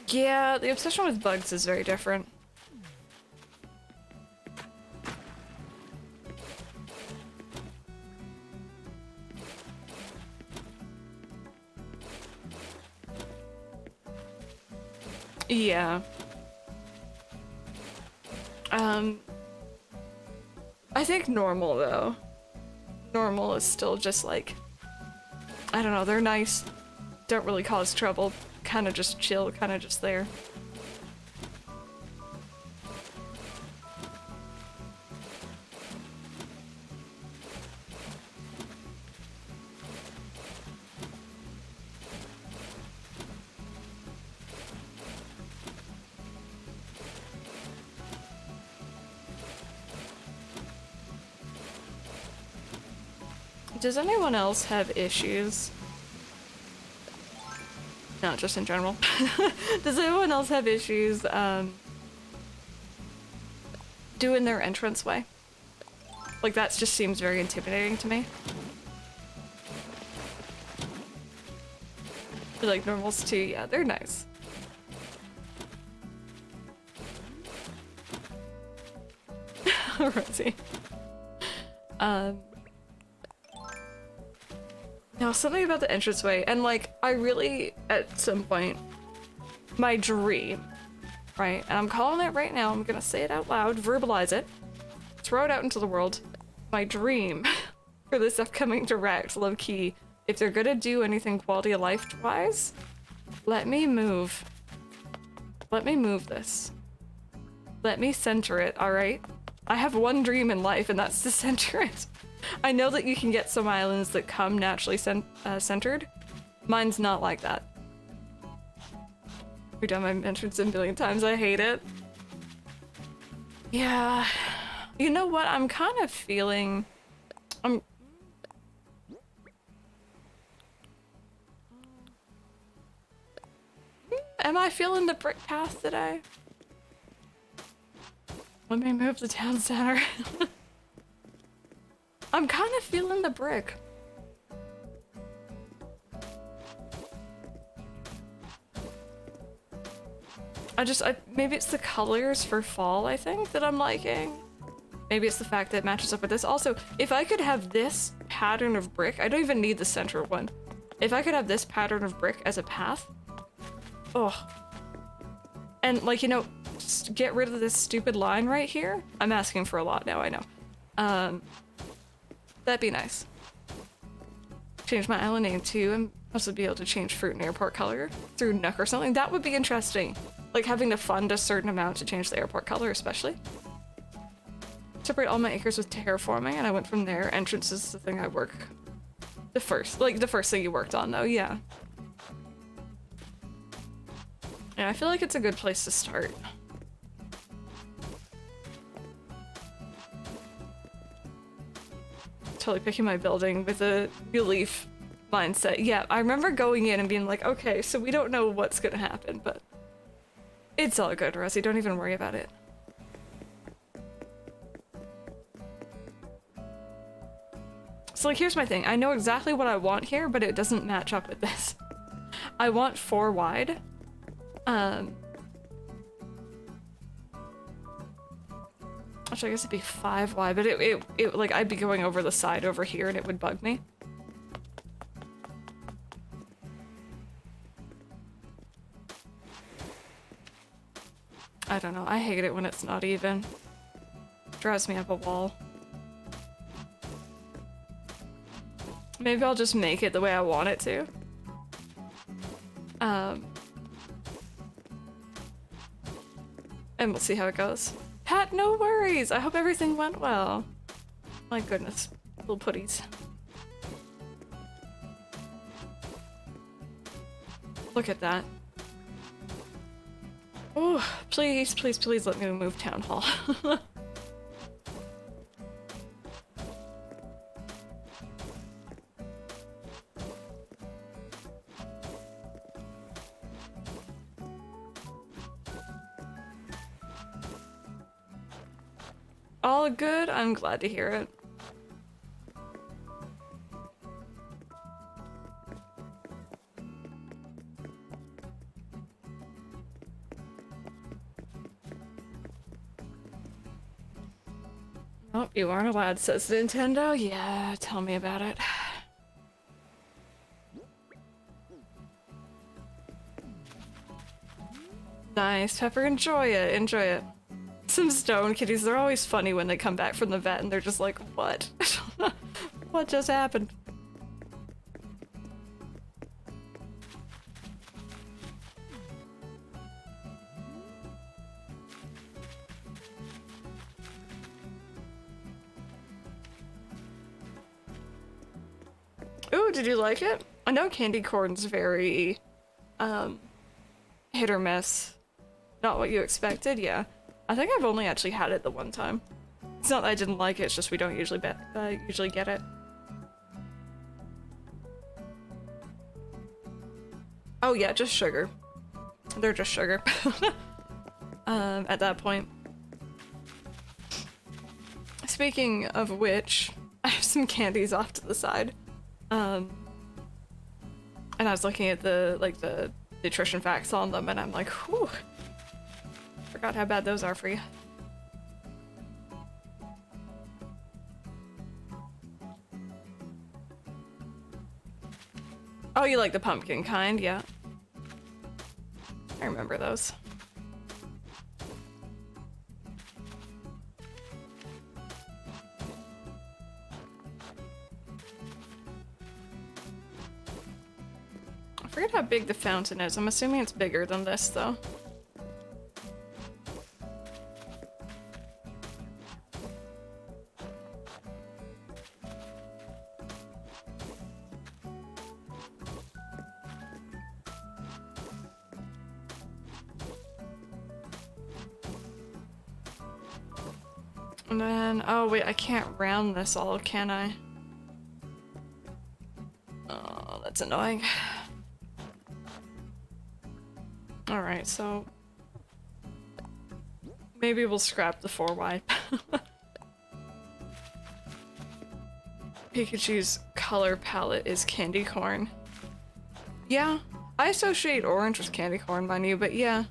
S1: Yeah, the obsession with bugs is very different. Yeah. I think normal though. Normal is still just like, I don't know, they're nice, don't really cause trouble, kind of just chill, kind of just there. Does anyone else have issues? No, just in general. Does anyone else have issues doing their entranceway? Like that just seems very intimidating to me. I like normals too, yeah, they're nice. Rosie. Now, something about the entranceway, and like, I really, at some point, my dream, right? And I'm calling it right now, I'm gonna say it out loud, verbalize it, throw it out into the world. My dream for this upcoming direct, low-key, if they're gonna do anything quality of life-wise, let me move. Let me move this. Let me center it, alright? I have one dream in life, and that's to center it. I know that you can get some islands that come naturally centered. Mine's not like that. We've done my entrance a million times, I hate it. Yeah. You know what, I'm kind of feeling... Am I feeling the brick path today? Let me move the town center. I'm kind of feeling the brick. Maybe it's the colors for fall, I think, that I'm liking. Maybe it's the fact that it matches up with this. Also, if I could have this pattern of brick, I don't even need the center one. If I could have this pattern of brick as a path, oh. And like, you know, just get rid of this stupid line right here. I'm asking for a lot now, I know. That'd be nice. Change my island name too, and also be able to change fruit and airport color through Nook or something. That would be interesting. Like having to fund a certain amount to change the airport color, especially. Separate all my acres with terraforming, and I went from there. Entrance is the thing I work. The first thing you worked on, though, yeah. Yeah, I feel like it's a good place to start. Totally picking my building with a belief mindset. Yeah, I remember going in and being like, okay, so we don't know what's gonna happen, but it's all good, Rosie. Don't even worry about it. So, like, here's my thing. I know exactly what I want here, but it doesn't match up with this. I want 4 wide. Which I guess it'd be 5 wide, but it like, I'd be going over the side over here and it would bug me. I don't know. I hate it when it's not even. Drives me up a wall. Maybe I'll just make it the way I want it to. And we'll see how it goes. Pat, no worries! I hope everything went well. My goodness. Little putties. Look at that. Oh, please, please, please let me move Town Hall. All good? I'm glad to hear it. Oh, you aren't allowed, says Nintendo. Yeah, tell me about it. Nice, Pepper, enjoy it, enjoy it. Some stone kitties, they're always funny when they come back from the vet and they're just like, what? What just happened? Ooh, did you like it? I know candy corn's very, hit or miss. Not what you expected, yeah. I think I've only actually had it the one time. It's not that I didn't like it, it's just we don't usually get it. Oh yeah, just sugar. They're just sugar. At that point. Speaking of which, I have some candies off to the side. And I was looking at the nutrition facts on them and I'm like, whew. Forgot how bad those are for you. Oh, you like the pumpkin kind, yeah. I remember those. I forget how big the fountain is. I'm assuming it's bigger than this, though. And then, oh wait, I can't round this all, can I? Oh, that's annoying. Alright, so maybe we'll scrap the 4 wide. Pikachu's color palette is candy corn. Yeah, I associate orange with candy corn, mind you, but yeah.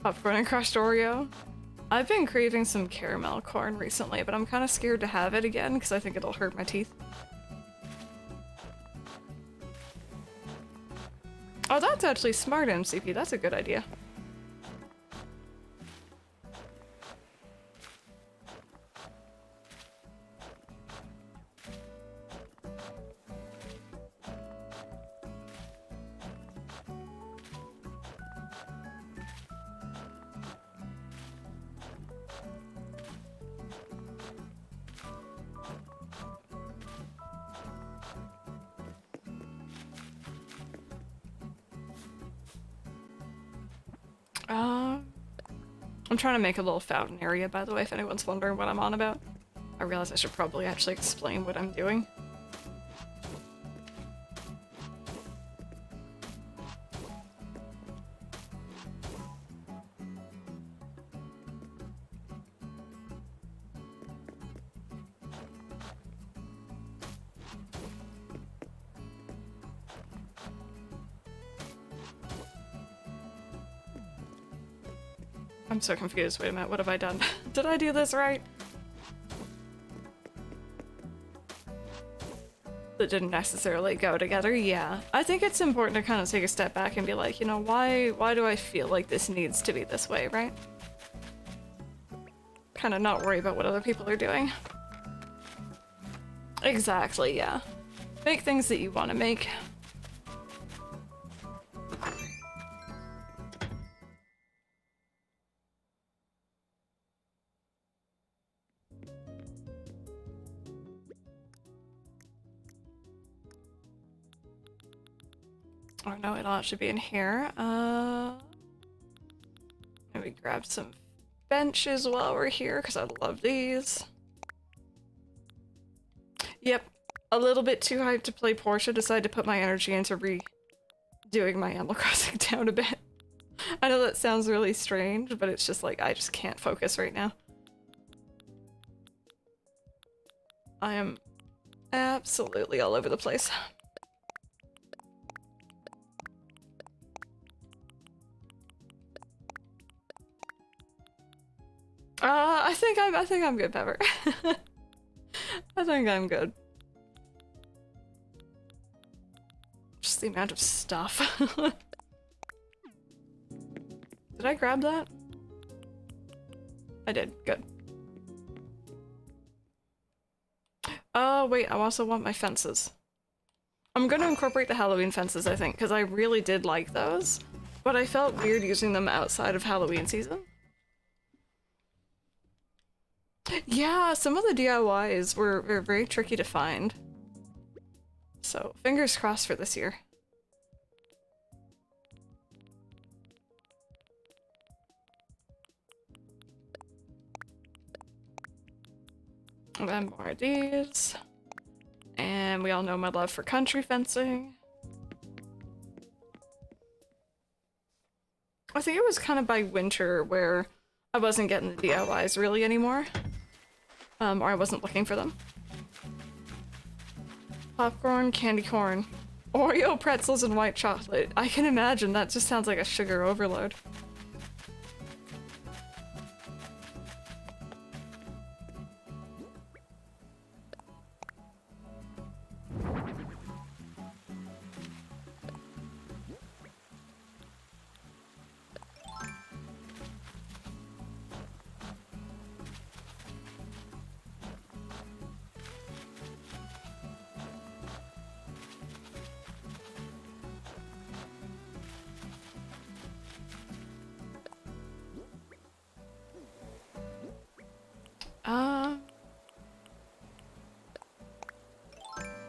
S1: Popcorn and crushed Oreo. I've been craving some caramel corn recently, but I'm kind of scared to have it again because I think it'll hurt my teeth. Oh, that's actually smart, MCP. That's a good idea. I'm trying to make a little fountain area, by the way, if anyone's wondering what I'm on about. I realize I should probably actually explain what I'm doing. I'm so confused. Wait a minute, what have I done? Did I do this right? That didn't necessarily go together, yeah. I think it's important to kind of take a step back and be like, you know, why do I feel like this needs to be this way, right? Kind of not worry about what other people are doing. Exactly, yeah. Make things that you want to make. Oh no, it all should be in here. Maybe grab some benches while we're here, because I love these. Yep, a little bit too hyped to play Portia, decided to put my energy into redoing my Animal Crossing down a bit. I know that sounds really strange, but it's just like, I just can't focus right now. I am absolutely all over the place. I think I'm good, Pepper. I think I'm good. Just the amount of stuff. Did I grab that? I did. Good. Oh, wait, I also want my fences. I'm gonna incorporate the Halloween fences, I think, because I really did like those, but I felt weird using them outside of Halloween season. Yeah, some of the DIYs were very tricky to find. So, fingers crossed for this year. And then more of these. And we all know my love for country fencing. I think it was kind of by winter where I wasn't getting the DIYs really anymore. Or I wasn't looking for them. Popcorn, candy corn, Oreo pretzels, and white chocolate. I can imagine, that just sounds like a sugar overload.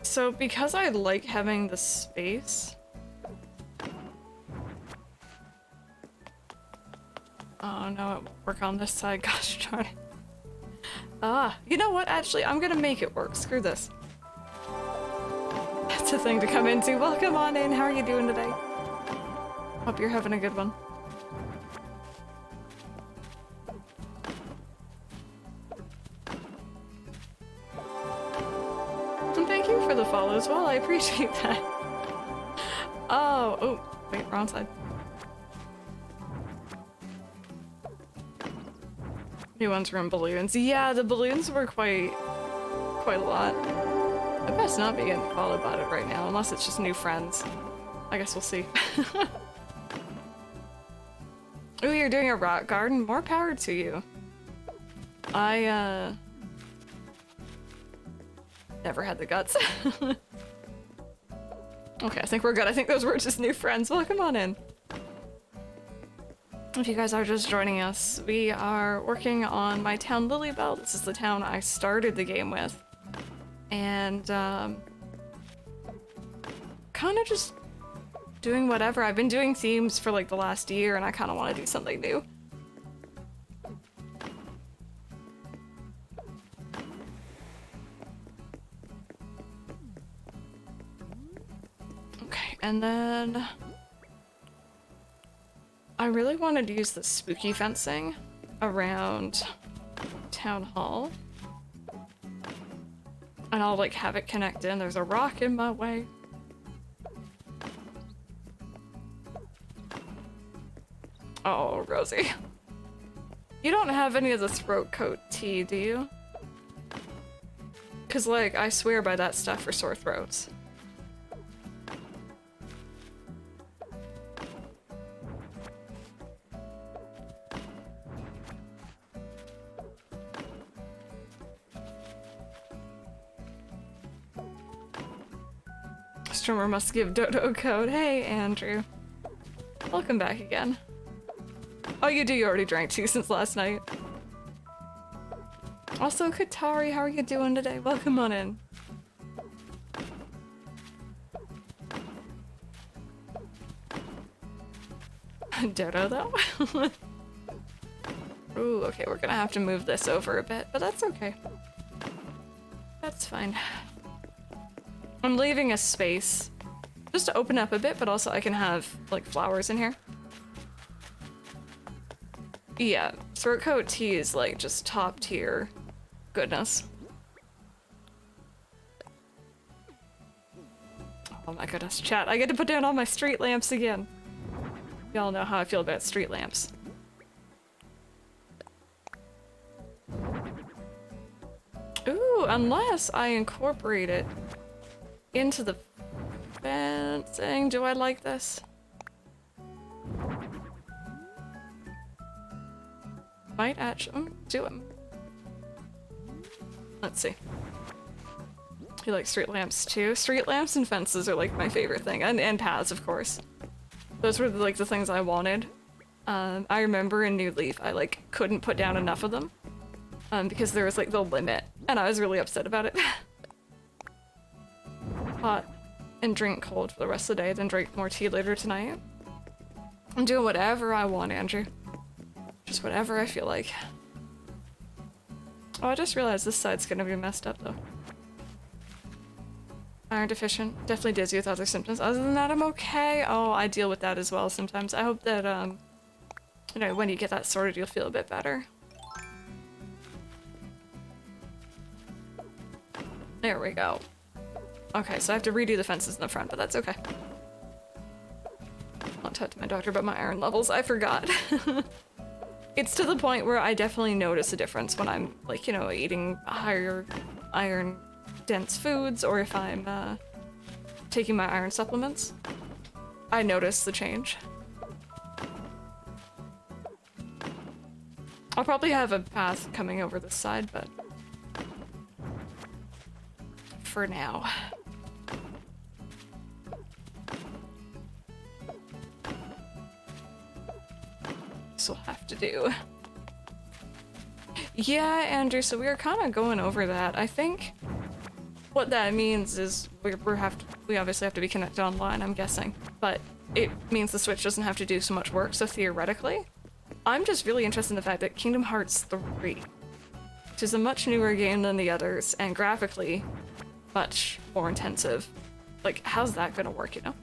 S1: So because I like having the space... Oh no, it won't work on this side, gosh darn it. You know what? Actually, I'm gonna make it work. Screw this. That's a thing to come into. Welcome on in. How are you doing today? Hope you're having a good one. And thank you for the follow as well. I appreciate that. Oh, wait, wrong side. New ones were in balloons. Yeah, the balloons were quite a lot. I best not be getting followed about it right now, unless it's just new friends. I guess we'll see. Ooh, you're doing a rock garden? More power to you. I, never had the guts. Okay, I think we're good. I think those were just new friends. Welcome on in. If you guys are just joining us, we are working on my town LilyBelle. This is the town I started the game with. And, kind of just doing whatever. I've been doing themes for like the last year and I kind of want to do something new. and then I really wanted to use the spooky fencing around Town Hall. And I'll like have it connect in. There's a rock in my way. Oh, Rosie. You don't have any of the throat coat tea, do you? Cause like, I swear by that stuff for sore throats. Streamer must give Dodo code. Hey, Andrew. Welcome back again. Oh, you do. You already drank tea since last night. Also, Katari, how are you doing today? Welcome on in. Dodo, though. Ooh, okay, we're gonna have to move this over a bit, but that's okay. That's fine. I'm leaving a space just to open up a bit, but also I can have, like, flowers in here. Yeah, throat coat tea is, like, just top tier goodness. Oh my goodness, chat, I get to put down all my street lamps again. Y'all know how I feel about street lamps. Ooh, unless I incorporate it into the fencing. Do I like this? Might actually do it. Let's see. You like street lamps too? Street lamps and fences are like my favorite thing, and paths, of course. Those were like the things I wanted. I remember in New Leaf, I like couldn't put down enough of them because there was like the limit, and I was really upset about it. Hot and drink cold for the rest of the day, then drink more tea later tonight. I'm doing whatever I want, Andrew. Just whatever I feel like. Oh, I just realized this side's gonna be messed up though. Iron deficient, definitely dizzy with other symptoms. Other than that, I'm okay. Oh, I deal with that as well sometimes. I hope that, you know, when you get that sorted, you'll feel a bit better. There we go. Okay, so I have to redo the fences in the front, but that's okay. I'll talk to my doctor about my iron levels. I forgot. It's to the point where I definitely notice a difference when I'm, like, you know, eating higher iron dense foods, or if I'm taking my iron supplements. I notice the change. I'll probably have a path coming over this side, but for now. This will have to do. Yeah, Andrew, so we were kind of going over that. I think what that means is we obviously have to be connected online, I'm guessing, but it means the Switch doesn't have to do so much work, so theoretically, I'm just really interested in the fact that Kingdom Hearts 3, which is a much newer game than the others, and graphically much more intensive, like, how's that gonna work, you know?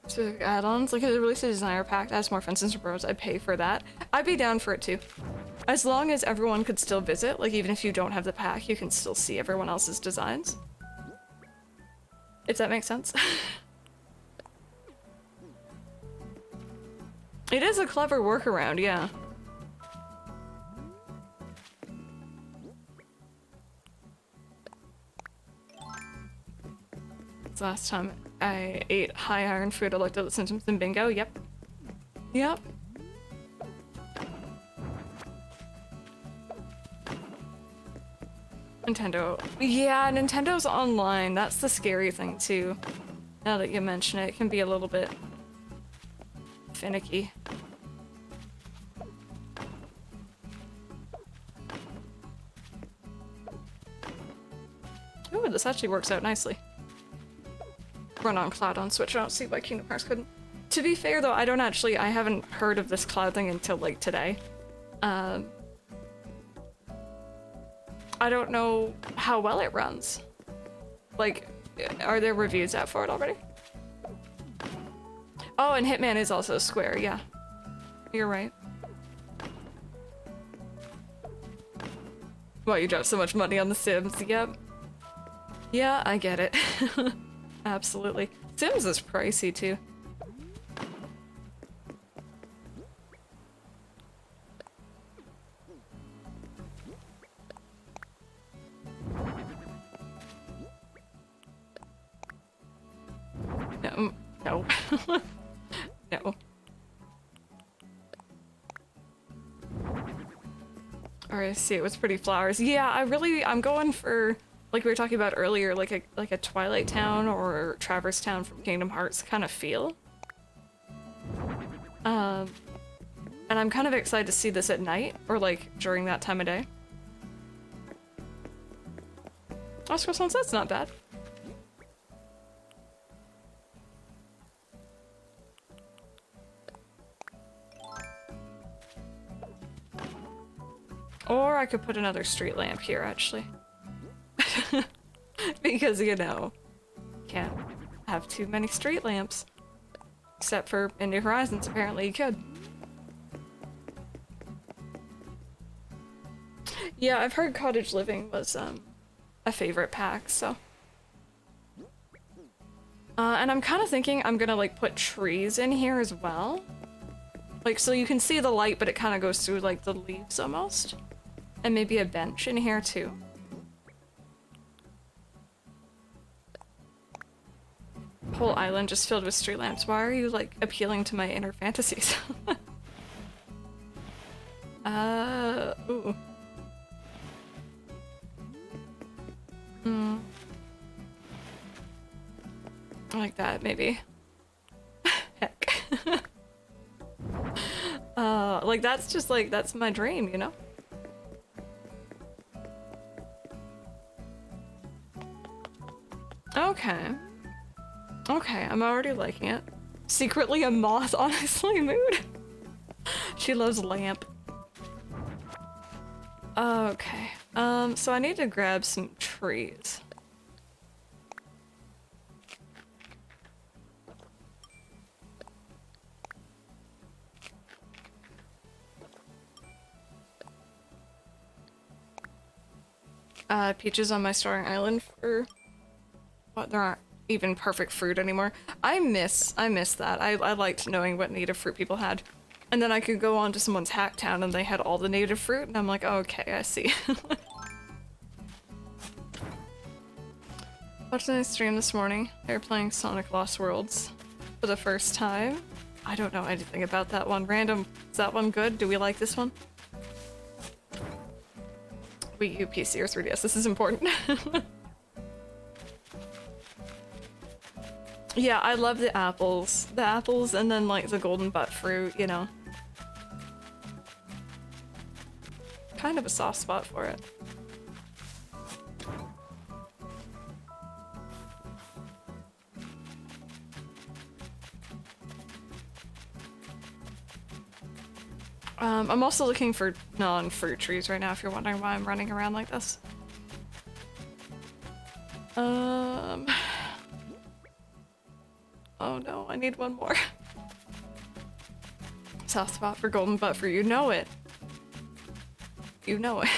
S1: Specific add-ons, like if they release a designer pack that has more fences and roads, I'd pay for that. I'd be down for it too. As long as everyone could still visit, like even if you don't have the pack, you can still see everyone else's designs. If that makes sense. It is a clever workaround, yeah. Last time I ate high iron food, I looked at the symptoms in bingo. Yep. Yep. Nintendo. Yeah, Nintendo's online. That's the scary thing too. Now that you mention it, it can be a little bit finicky. Ooh, this actually works out nicely. Run on cloud on Switch. I don't see why Kingdom Hearts couldn't. To be fair though, I haven't heard of this cloud thing until like today. I don't know how well it runs. Like, Are there reviews out for it already? Oh, and Hitman is also square, yeah. You're right. Why you drop so much money on The Sims? Yep. Yeah, I get it. Absolutely. Sims is pricey too. No. No. No. Alright, see, it was pretty flowers. Yeah, I'm going for, like we were talking about earlier, like a Twilight Town or Traverse Town from Kingdom Hearts kind of feel. And I'm kind of excited to see this at night, or like during that time of day. Oscar Sunset's not bad. Or I could put another street lamp here, actually. Because, you know, can't have too many street lamps. Except for in New Horizons, apparently you could. Yeah, I've heard cottage living was a favorite pack, so. And I'm kind of thinking I'm gonna like put trees in here as well. Like, so you can see the light, but it kind of goes through like the leaves almost. And maybe a bench in here too. Whole island just filled with street lamps. Why are you like appealing to my inner fantasies? Ooh. Like that, maybe. Heck. Like that's just like, that's my dream, you know? Okay. Okay, I'm already liking it. Secretly a moth, honestly, mood. She loves lamp. Okay. So I need to grab some trees. Peaches on my starting island for what, there aren't even perfect fruit anymore. I miss that. I liked knowing what native fruit people had. And then I could go on to someone's hack town and they had all the native fruit and I'm like, oh, okay, I see. Watched a stream this morning. They were playing Sonic Lost Worlds for the first time. I don't know anything about that one. Random, is that one good? Do we like this one? Wii U, PC, or 3DS, this is important. Yeah, I love the apples. The apples and then like the golden butt fruit, you know. Kind of a soft spot for it. I'm also looking for non-fruit trees right now if you're wondering why I'm running around like this. Oh no, I need one more. Soft spot for golden butt fruit, you know it. You know it.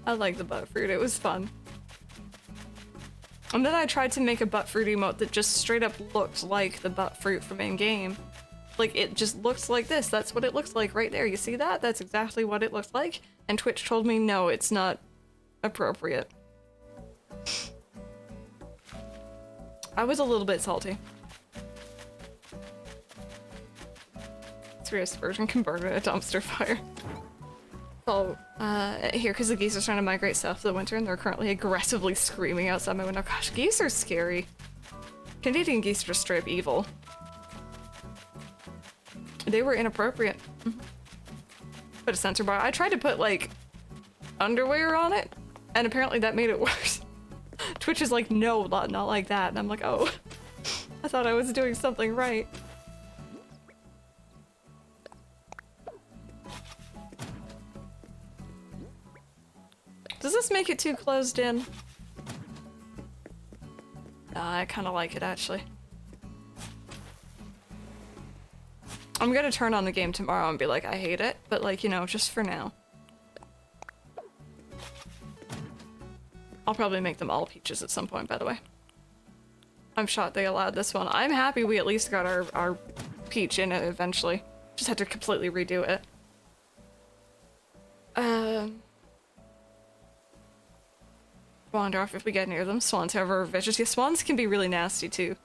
S1: I like the butt fruit, it was fun. And then I tried to make a butt fruit emote that just straight up looked like the butt fruit from in-game. Like, it just looks like this. That's what it looks like right there. You see that? That's exactly what it looks like. And Twitch told me, no, it's not appropriate. I was a little bit salty. Serious version can burn in a dumpster fire. Oh, here, because the geese are trying to migrate south for the winter and they're currently aggressively screaming outside my window. Gosh, geese are scary. Canadian geese are just straight up evil. They were inappropriate. Put a sensor bar. I tried to put like underwear on it, and apparently that made it worse. Twitch is like, no, not like that. And I'm like, oh, I thought I was doing something right. Does this make it too closed in? I kind of like it, actually. I'm gonna turn on the game tomorrow and be like, I hate it, but like, you know, just for now. I'll probably make them all peaches at some point, by the way. I'm shocked they allowed this one. I'm happy we at least got our peach in it eventually. Just had to completely redo it. Wander off if we get near them. Swans, however, are vicious. Yeah, swans can be really nasty too.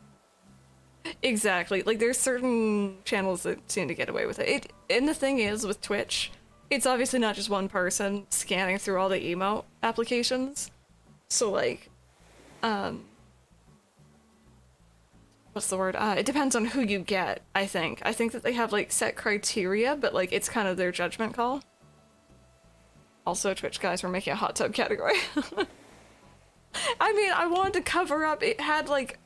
S1: Exactly. Like, there's certain channels that seem to get away with it. And the thing is, with Twitch, it's obviously not just one person scanning through all the emote applications. So, like, what's the word? It depends on who you get, I think. I think that they have, like, set criteria, but, like, it's kind of their judgment call. Also, Twitch guys were making a hot tub category. I mean, I wanted to cover up, it had, like,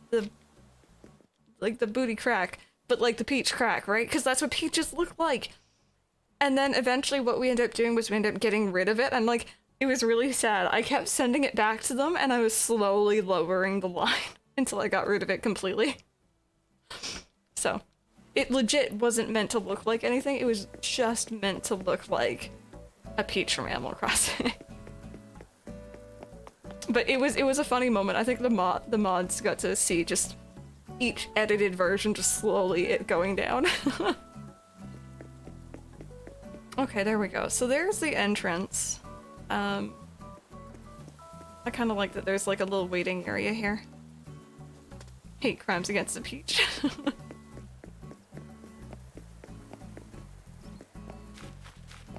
S1: the booty crack, but like the peach crack, right? Because that's what peaches look like. And then eventually what we ended up doing was we ended up getting rid of it, and like, it was really sad. I kept sending it back to them, and I was slowly lowering the line until I got rid of it completely. So, it legit wasn't meant to look like anything, it was just meant to look like a peach from Animal Crossing. But it was a funny moment. I think the mods got to see just each edited version just slowly it going down. Okay, there we go. So there's the entrance. I kind of like that there's like a little waiting area here. Hate crimes against the peach.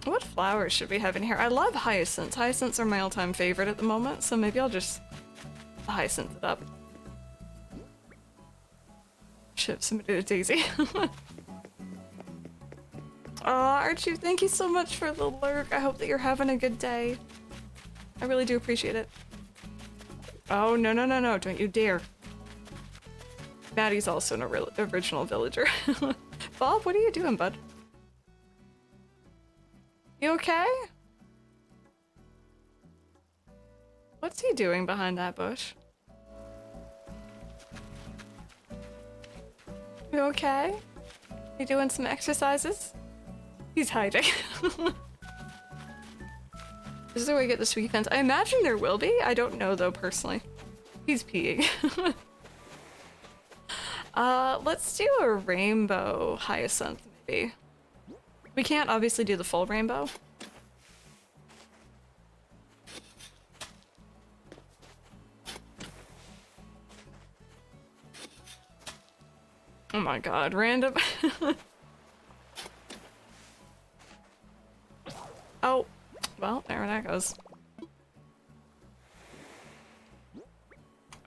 S1: What flowers should we have in here? I love hyacinths. Hyacinths are my all-time favorite at the moment, so maybe I'll just hyacinth it up. Should have submitted a daisy. Aw, Archie, thank you so much for the lurk. I hope that you're having a good day. I really do appreciate it. Oh, no, no, no, no, don't you dare. Maddie's also an original villager. Bob, what are you doing, bud? You okay? What's he doing behind that bush? You okay? You doing some exercises? He's hiding. Is there a way to get the sweet fence? I imagine there will be. I don't know though, personally. He's peeing. Let's do a rainbow hyacinth, maybe. We can't obviously do the full rainbow. Oh my god, random. Oh, well, there that goes.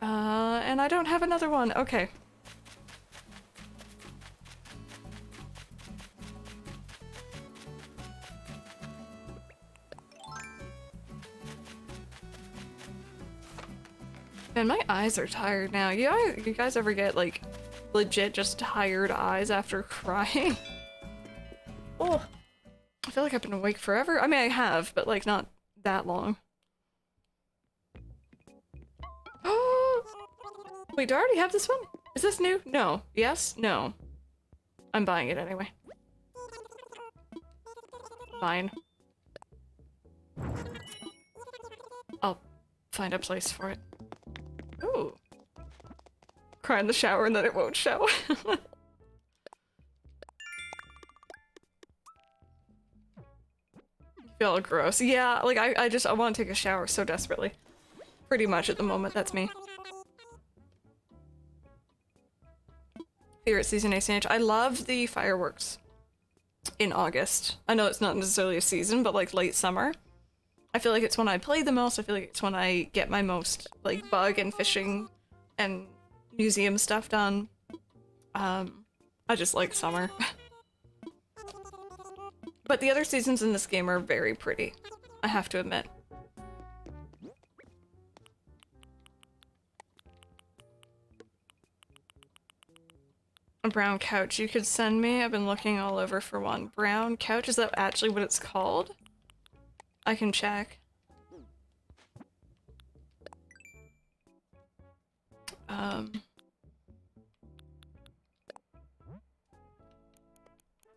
S1: And I don't have another one. Okay. Man, my eyes are tired now. You guys ever get, like, legit just tired eyes after crying? Oh, I feel like I've been awake forever. I mean, I have, but, like, not that long. Oh! Wait, do I already have this one? Is this new? No. Yes? No. I'm buying it anyway. Fine. I'll find a place for it. Ooh. Cry in the shower and then it won't show. Feel gross. Yeah, like I want to take a shower so desperately. Pretty much at the moment, that's me. Favorite season ACNH. I love the fireworks in August. I know it's not necessarily a season, but like late summer. I feel like it's when I play the most. I feel like it's when I get my most like bug and fishing and museum stuff done. I just like summer. But the other seasons in this game are very pretty, I have to admit. A brown couch you could send me? I've been looking all over for one. Brown couch? Is that actually what it's called? I can check.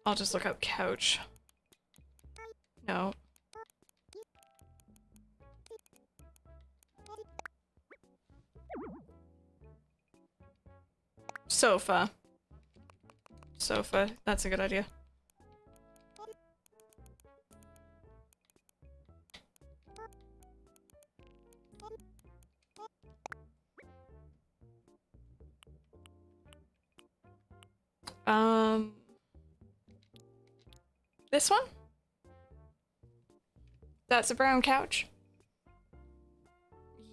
S1: I'll just look up couch. No. Sofa. Sofa. That's a good idea. This one? That's a brown couch?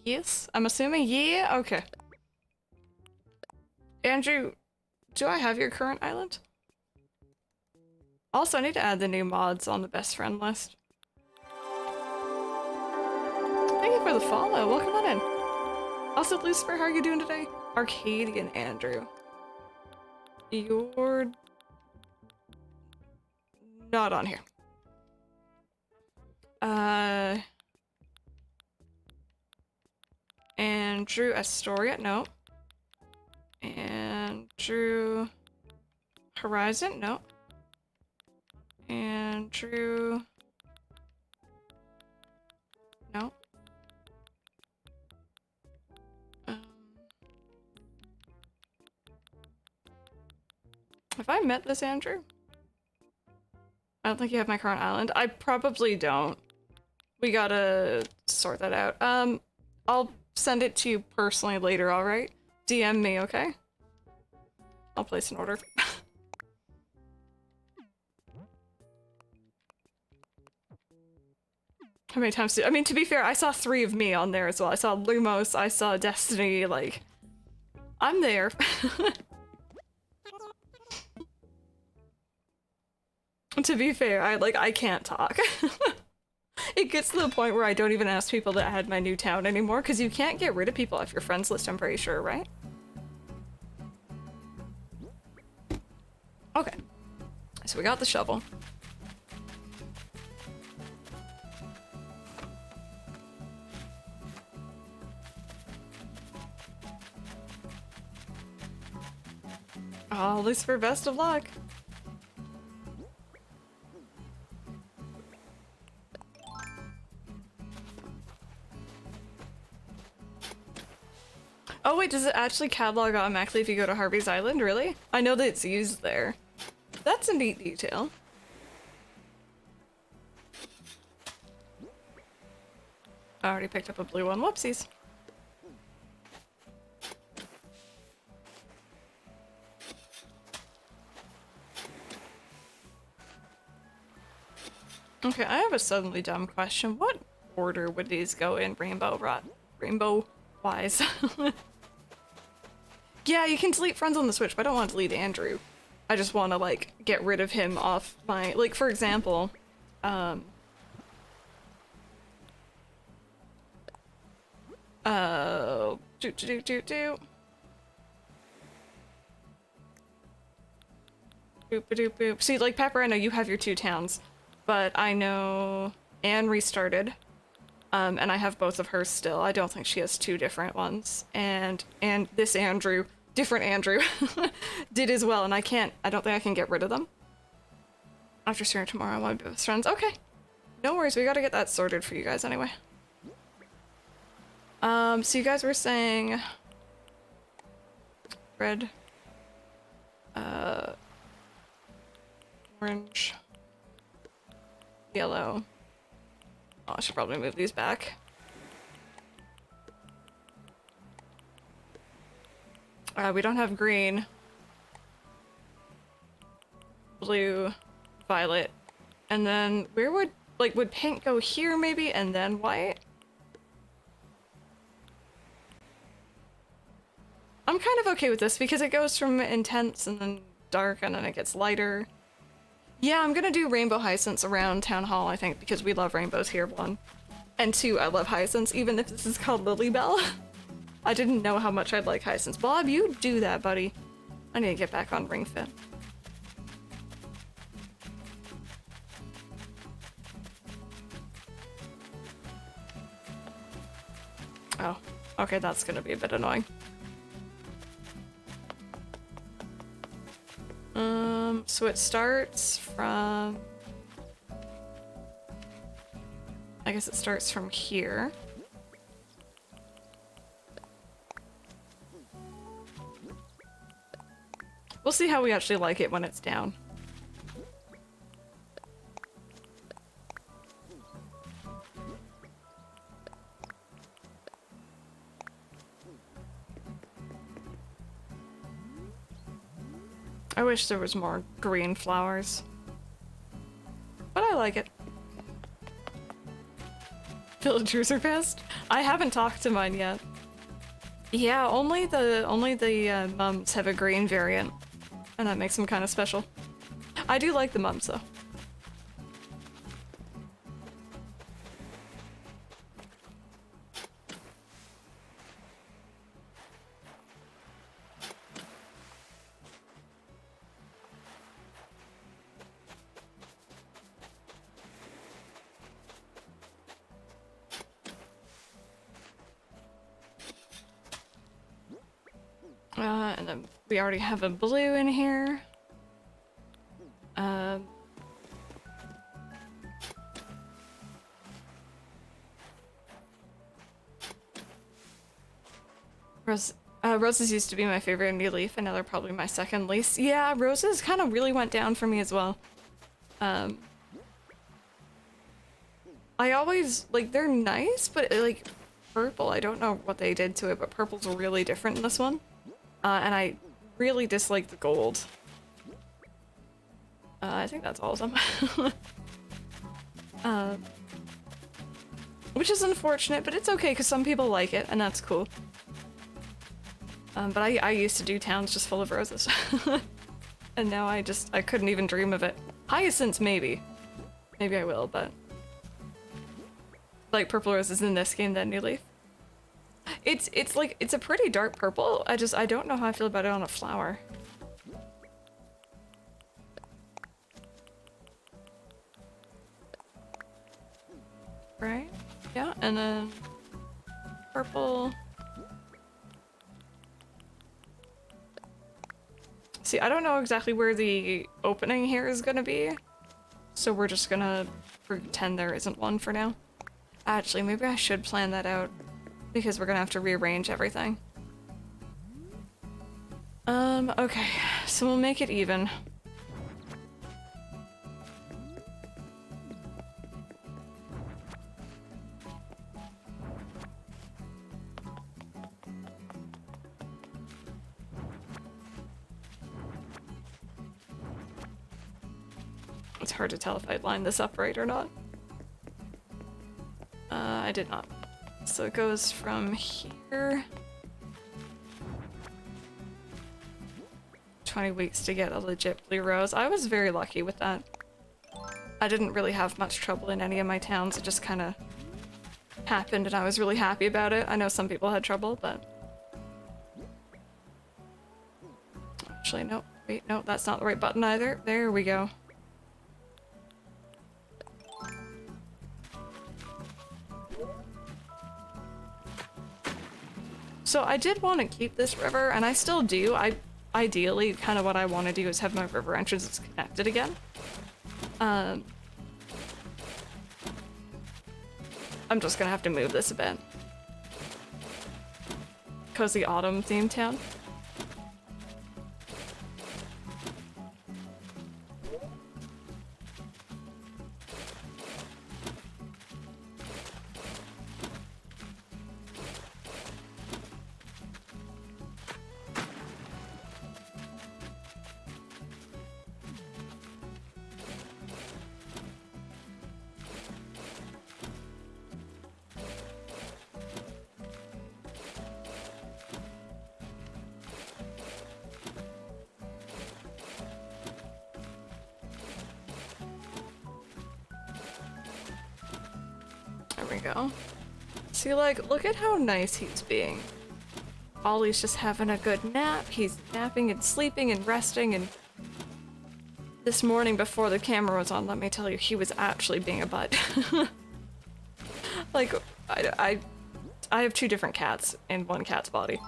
S1: Yes, I'm assuming. Yeah, okay. Andrew, do I have your current island? Also, I need to add the new mods on the best friend list. Thank you for the follow. Welcome on in. Also, Lucifer, how are you doing today? Arcadian Andrew. You're not on here. Andrew Astoria, no. Andrew Horizon, no. Andrew, no. Have I met this Andrew? I don't think you have my current island. I probably don't. We gotta sort that out. I'll send it to you personally later, alright? DM me, okay? I'll place an order. How many times I mean, to be fair, I saw 3 of me on there as well. I saw Lumos, I saw Destiny, like... I'm there. To be fair, I can't talk. It gets to the point where I don't even ask people to add my new town anymore, because you can't get rid of people off your friends list, I'm pretty sure, right? Okay. So we got the shovel. Oh, Lucifer, best of luck. Oh wait, does it actually catalog automatically if you go to Harvey's Island? Really? I know that it's used there. That's a neat detail. I already picked up a blue one. Whoopsies. Okay, I have a suddenly dumb question. What order would these go in rainbow-wise? Yeah, you can delete friends on the Switch, but I don't want to delete Andrew. I just want to, like, get rid of him off my... Like, for example, Boop, boop, boop. See, like, Pepper, I know you have your 2 towns, but I know Anne restarted, and I have both of hers still. I don't think she has 2 different ones. And this Andrew, different Andrew, did as well, and I don't think I can get rid of them. After stream tomorrow, I want to be best friends. Okay. No worries, we gotta get that sorted for you guys anyway. So you guys were saying... Red. Orange. Yellow. Oh, I should probably move these back. We don't have green. Blue. Violet. And then where would pink go here maybe and then white? I'm kind of okay with this because it goes from intense and then dark and then it gets lighter. Yeah, I'm gonna do rainbow hyacinths around Town Hall, I think, because we love rainbows here, 1. And 2, I love hyacinths, even if this is called LilyBelle. I didn't know how much I'd like hyacinths. Bob, you do that, buddy. I need to get back on Ring Fit. Oh, okay, that's gonna be a bit annoying. So it starts from... I guess it starts from here. We'll see how we actually like it when it's down. I wish there was more green flowers. But I like it. Villagers are best? I haven't talked to mine yet. Yeah, only the mums have a green variant. And that makes them kind of special. I do like the mums though. And then we already have a blue in here. Roses used to be my favorite new leaf, and now they're probably my second least. Yeah, roses kind of really went down for me as well. I always, like, they're nice, but like, purple, I don't know what they did to it, but purple's really different in this one. And I really dislike the gold. I think that's all of them. Which is unfortunate, but it's okay because some people like it, and that's cool. But I used to do towns just full of roses. And now I couldn't even dream of it. Hyacinths, maybe. Maybe I will, but... like purple roses in this game than New Leaf. It's like, it's a pretty dark purple. I don't know how I feel about it on a flower. Right? Yeah, and then purple. See, I don't know exactly where the opening here is gonna be, so we're just gonna pretend there isn't one for now. Actually, maybe I should plan that out, because we're gonna have to rearrange everything. Okay, so we'll make it even. It's hard to tell if I lined this up right or not. I did not. So it goes from here. 20 weeks to get a legit blue rose. I was very lucky with that. I didn't really have much trouble in any of my towns. It just kind of happened and I was really happy about it. I know some people had trouble, but... actually, no. Wait, no, that's not the right button either. There we go. So I did want to keep this river, and I still do. Ideally, kind of what I want to do is have my river entrances connected again. I'm just gonna have to move this a bit. Cozy autumn theme town. Go. See, like, look at how nice he's being. Ollie's just having a good nap. He's napping and sleeping and resting, and this morning before the camera was on, let me tell you, he was actually being a butt. Like, I have two different cats in one cat's body.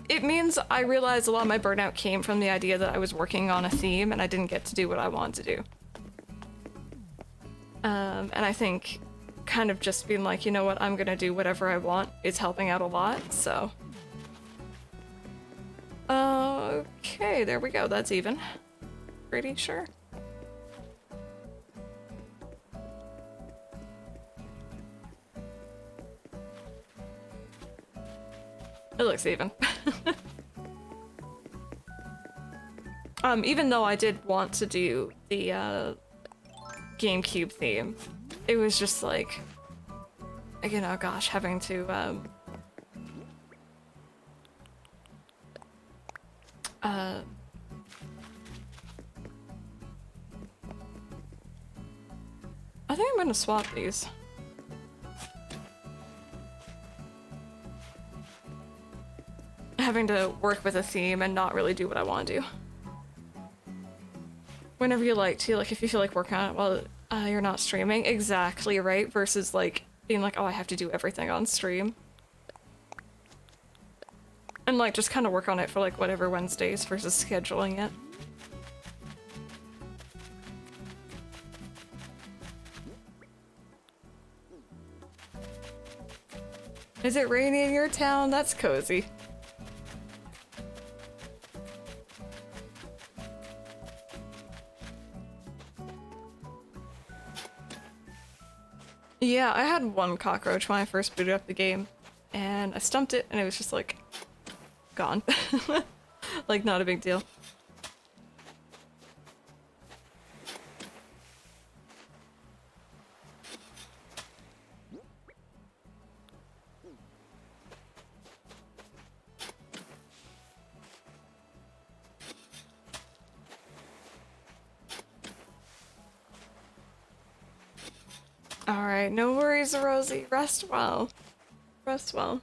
S1: It means I realized a lot of my burnout came from the idea that I was working on a theme and I didn't get to do what I wanted to do. And I think kind of just being like, you know what, I'm gonna do whatever I want is helping out a lot, so. Okay, there we go, that's even. Pretty sure. It looks even. Even though I did want to do the GameCube theme, it was just like, you know, gosh, having to I think I'm gonna swap these. Having to work with a theme and not really do what I want to do. Whenever you like to, like if you feel like working on it while you're not streaming, exactly right, versus like being like, oh, I have to do everything on stream. And like just kind of work on it for like whatever Wednesdays versus scheduling it. Is it rainy in your town? That's cozy. Yeah, I had one cockroach when I first booted up the game, and I stumped it, and it was just like, gone. Like, not a big deal. Alright, no worries, Rosie. Rest well. Rest well.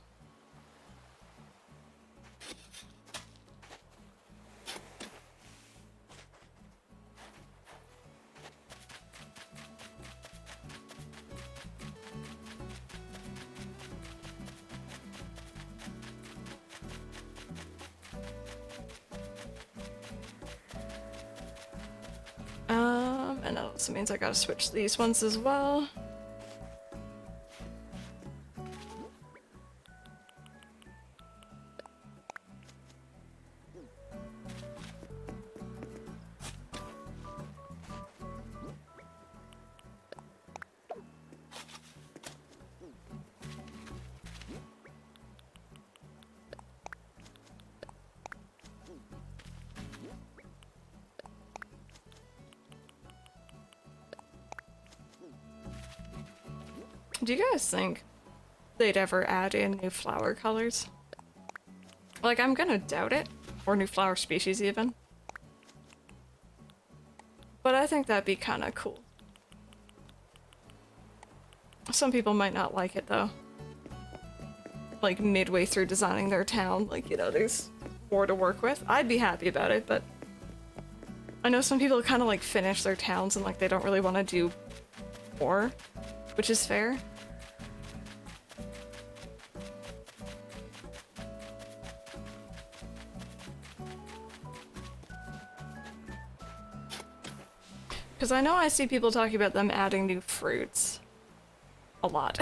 S1: And that also means I gotta switch these ones as well. Do you guys think they'd ever add in new flower colors? Like, I'm gonna doubt it. Or new flower species, even. But I think that'd be kinda cool. Some people might not like it, though. Like, midway through designing their town, like, you know, there's more to work with. I'd be happy about it, but I know some people kind of, like, finish their towns and, like, they don't really want to do more, which is fair. Because I know I see people talking about them adding new fruits. A lot.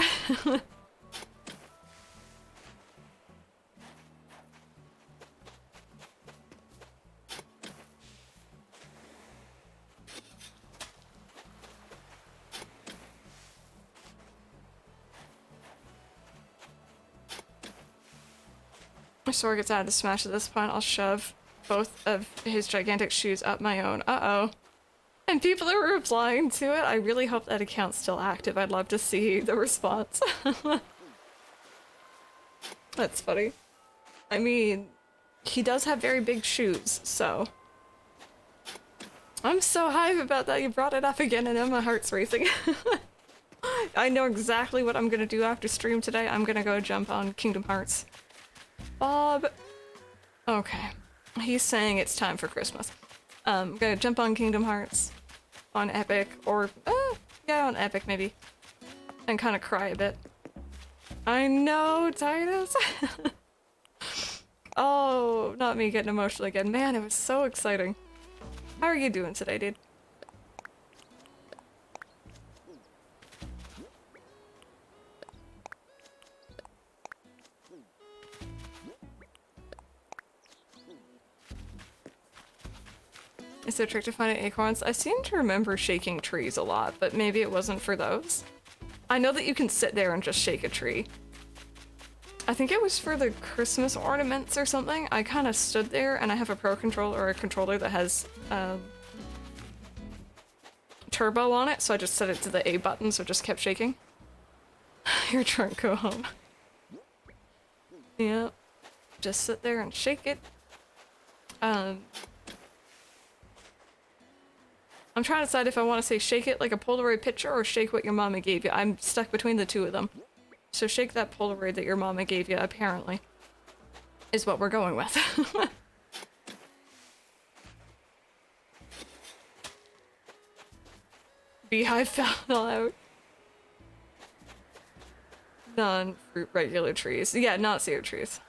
S1: My sword gets added to Smash at this point. I'll shove both of his gigantic shoes up my own. Uh-oh. And people are replying to it. I really hope that account's still active. I'd love to see the response. That's funny. I mean, he does have very big shoes, so... I'm so hyped about that you brought it up again and now my heart's racing. I know exactly what I'm gonna do after stream today. I'm gonna go jump on Kingdom Hearts. Bob... Okay. He's saying it's time for Christmas. I'm gonna jump on Kingdom Hearts on Epic, or yeah, on Epic maybe, and kind of cry a bit. I know, Titus. Oh, not me getting emotional again. Man, it was so exciting. How are you doing today, dude? Is there a trick to finding acorns? I seem to remember shaking trees a lot, but maybe it wasn't for those. I know that you can sit there and just shake a tree. I think it was for the Christmas ornaments or something. I kind of stood there, and I have a Pro Controller or a controller that has turbo on it, so I just set it to the A button, so it just kept shaking. Your turn, go home. Yeah, just sit there and shake it. I'm trying to decide if I want to say shake it like a Polaroid picture or shake what your mama gave you. I'm stuck between the two of them. So shake that Polaroid that your mama gave you, apparently, is what we're going with. Beehive fell out. Non-fruit regular trees. Yeah, not cedar trees.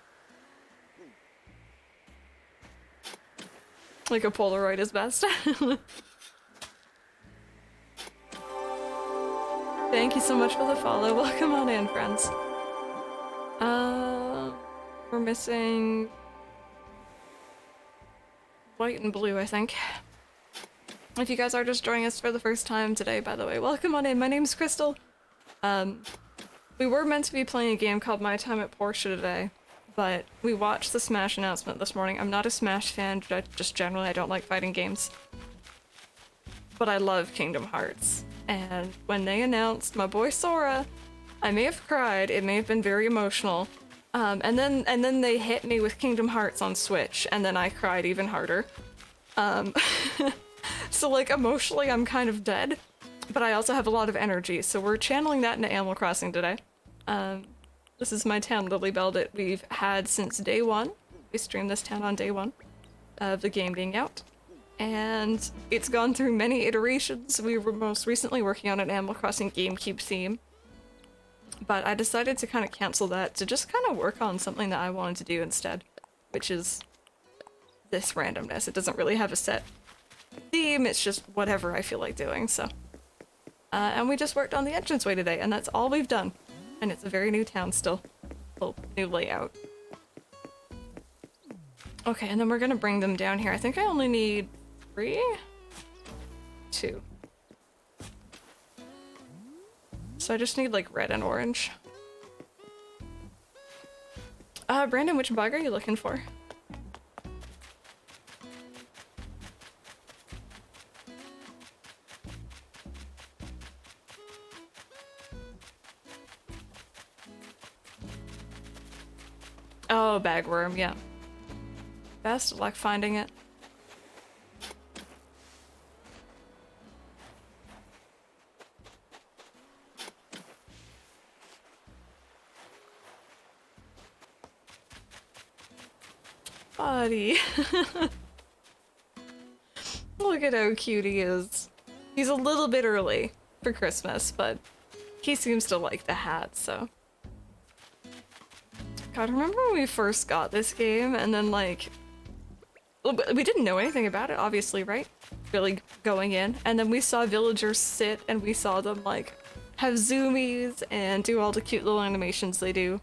S1: Like a Polaroid is best. Thank you so much for the follow. Welcome on in, friends. We're missing white and blue, I think. If you guys are just joining us for the first time today, by the way, welcome on in. My name's Crystal. We were meant to be playing a game called My Time at Portia today, but we watched the Smash announcement this morning. I'm not a Smash fan, just generally I don't like fighting games. But I love Kingdom Hearts. And when they announced my boy Sora, I may have cried, it may have been very emotional. And then they hit me with Kingdom Hearts on Switch, and then I cried even harder. So like emotionally I'm kind of dead, but I also have a lot of energy, so we're channeling that into Animal Crossing today. This is my town, LilyBelle, that we've had since day one. We streamed this town on day one of the game being out. And it's gone through many iterations. We were most recently working on an Animal Crossing GameCube theme. But I decided to kind of cancel that to just kind of work on something that I wanted to do instead. Which is this randomness. It doesn't really have a set theme, it's just whatever I feel like doing, so. And we just worked on the entranceway today, and that's all we've done. And it's a very new town still. Well, new layout. Okay, and then we're gonna bring them down here. I think I only need 3? 2. So I just need like red and orange. Brandon, which bug are you looking for? Oh, bagworm, yeah. Best of luck finding it. Buddy. Look at how cute he is. He's a little bit early for Christmas, but he seems to like the hat, so. God, remember when we first got this game and then like, we didn't know anything about it, obviously, right? Really going in, and then we saw villagers sit and we saw them like have zoomies and do all the cute little animations they do.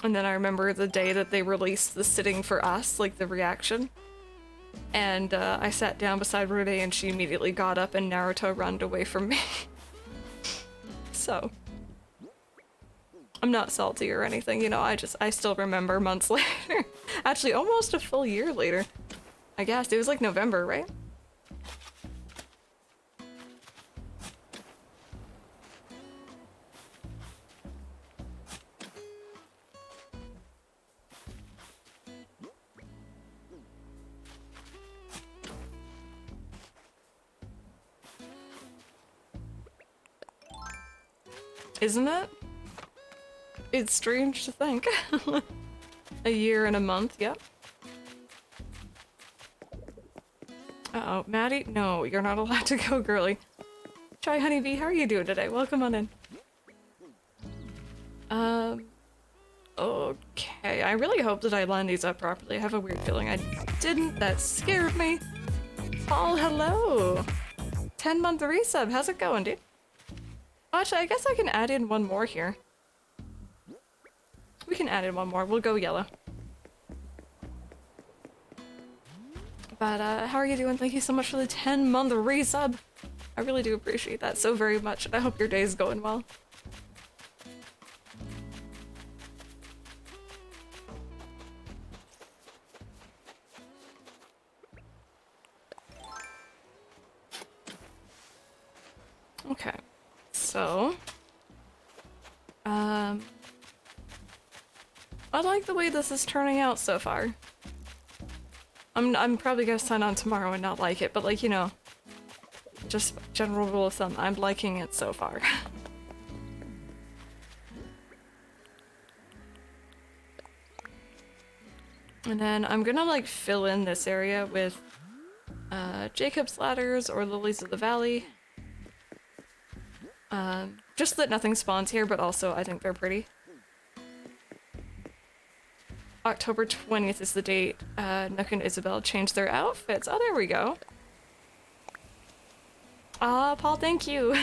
S1: And then I remember the day that they released the sitting for us, like the reaction. And I sat down beside Rude and she immediately got up and Naruto runned away from me. So, I'm not salty or anything, you know, I still remember months later. Actually, almost a full year later. I guess, it was like November, right? Isn't it? It's strange to think. A year and a month, yep. Uh-oh, Maddie? No, you're not allowed to go, girly. Try Honeybee, how are you doing today? Welcome on in. Okay, I really hope that I lined these up properly. I have a weird feeling I didn't. That scared me. Paul, hello! 10-month resub, how's it going, dude? Actually, I guess I can add in one more here. We can add in one more. We'll go yellow. But, how are you doing? Thank you so much for the 10-month resub. I really do appreciate that so very much, and I hope your day is going well. Okay, so... I like the way this is turning out so far. I'm probably gonna sign on tomorrow and not like it, but like, you know, just general rule of thumb, I'm liking it so far. And then I'm gonna like fill in this area with Jacob's Ladders or Lilies of the Valley. Just that nothing spawns here, but also I think they're pretty. October 20th is the date Nook and Isabel changed their outfits. Oh, there we go. Ah, Paul, thank you.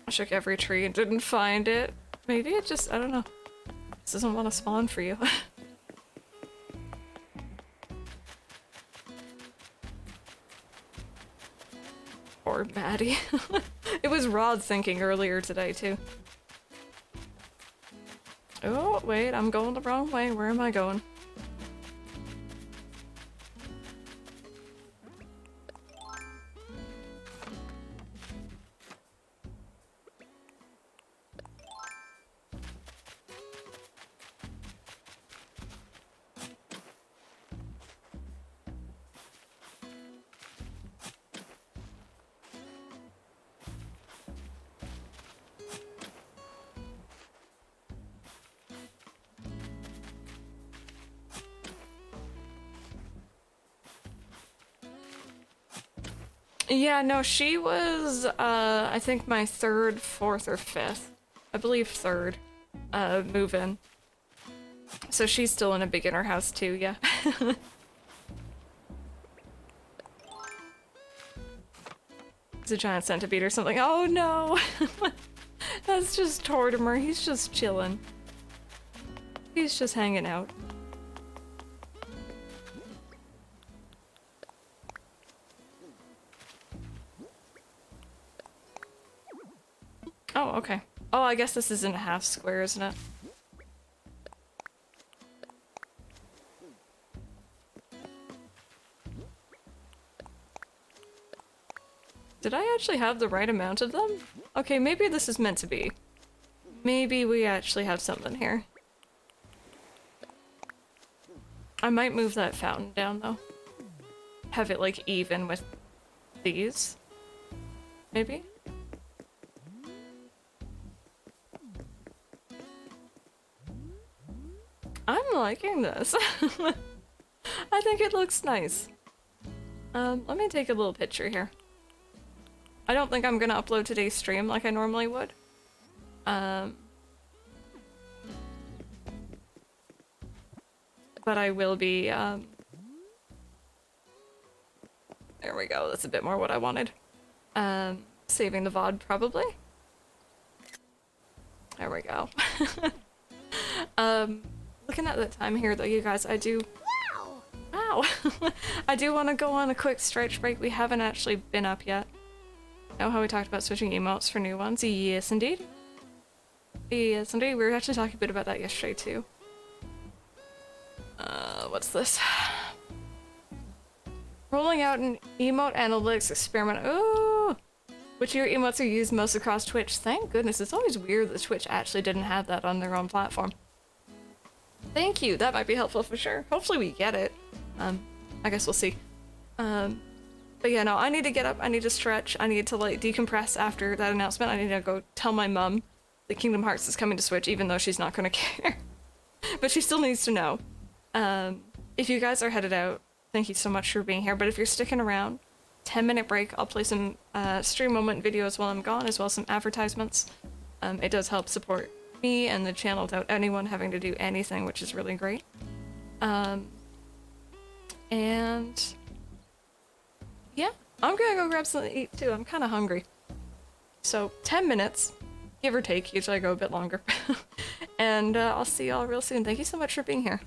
S1: I shook every tree and didn't find it. Maybe it just, I don't know. This doesn't want to spawn for you. Poor Maddie. It was Rod thinking earlier today, too. Oh, wait, I'm going the wrong way. Where am I going? Yeah, no, she was, I think my third, fourth, or fifth. I believe third, move-in. So she's still in a beginner house too, yeah. It's a giant centipede or something. Oh no! That's just Tortimer, he's just chilling. He's just hanging out. Oh, okay. Oh, I guess this isn't a half square, isn't it? Did I actually have the right amount of them? Okay, maybe this is meant to be. Maybe we actually have something here. I might move that fountain down, though. Have it, like, even with these. Maybe? I'm liking this. I think it looks nice. Let me take a little picture here. I don't think I'm gonna upload today's stream like I normally would. But I will be, there we go, that's a bit more what I wanted. Saving the VOD, probably. There we go. Looking at the time here, though, you guys, I do... Wow! I do want to go on a quick stretch break. We haven't actually been up yet. Know how we talked about switching emotes for new ones? Yes, indeed. Yes, indeed. We were actually talking a bit about that yesterday, too. What's this? Rolling out an emote analytics experiment. Ooh! Which of your emotes are used most across Twitch? Thank goodness. It's always weird that Twitch actually didn't have that on their own platform. Thank you, that might be helpful for sure. Hopefully we get it. I guess we'll see. But yeah, no, I need to get up, I need to stretch, I need to like decompress after that announcement. I need to go tell my mum that Kingdom Hearts is coming to Switch, even though she's not gonna care. But she still needs to know. If you guys are headed out thank you so much for being here. But if you're sticking around, 10-minute break, I'll play some stream moment videos while I'm gone, as well as some advertisements. It does help support me and the channel without anyone having to do anything, which is really great. And yeah, I'm gonna go grab something to eat too. I'm kind of hungry. So 10 minutes, give or take. Usually I go a bit longer. And I'll see y'all real soon. Thank you so much for being here.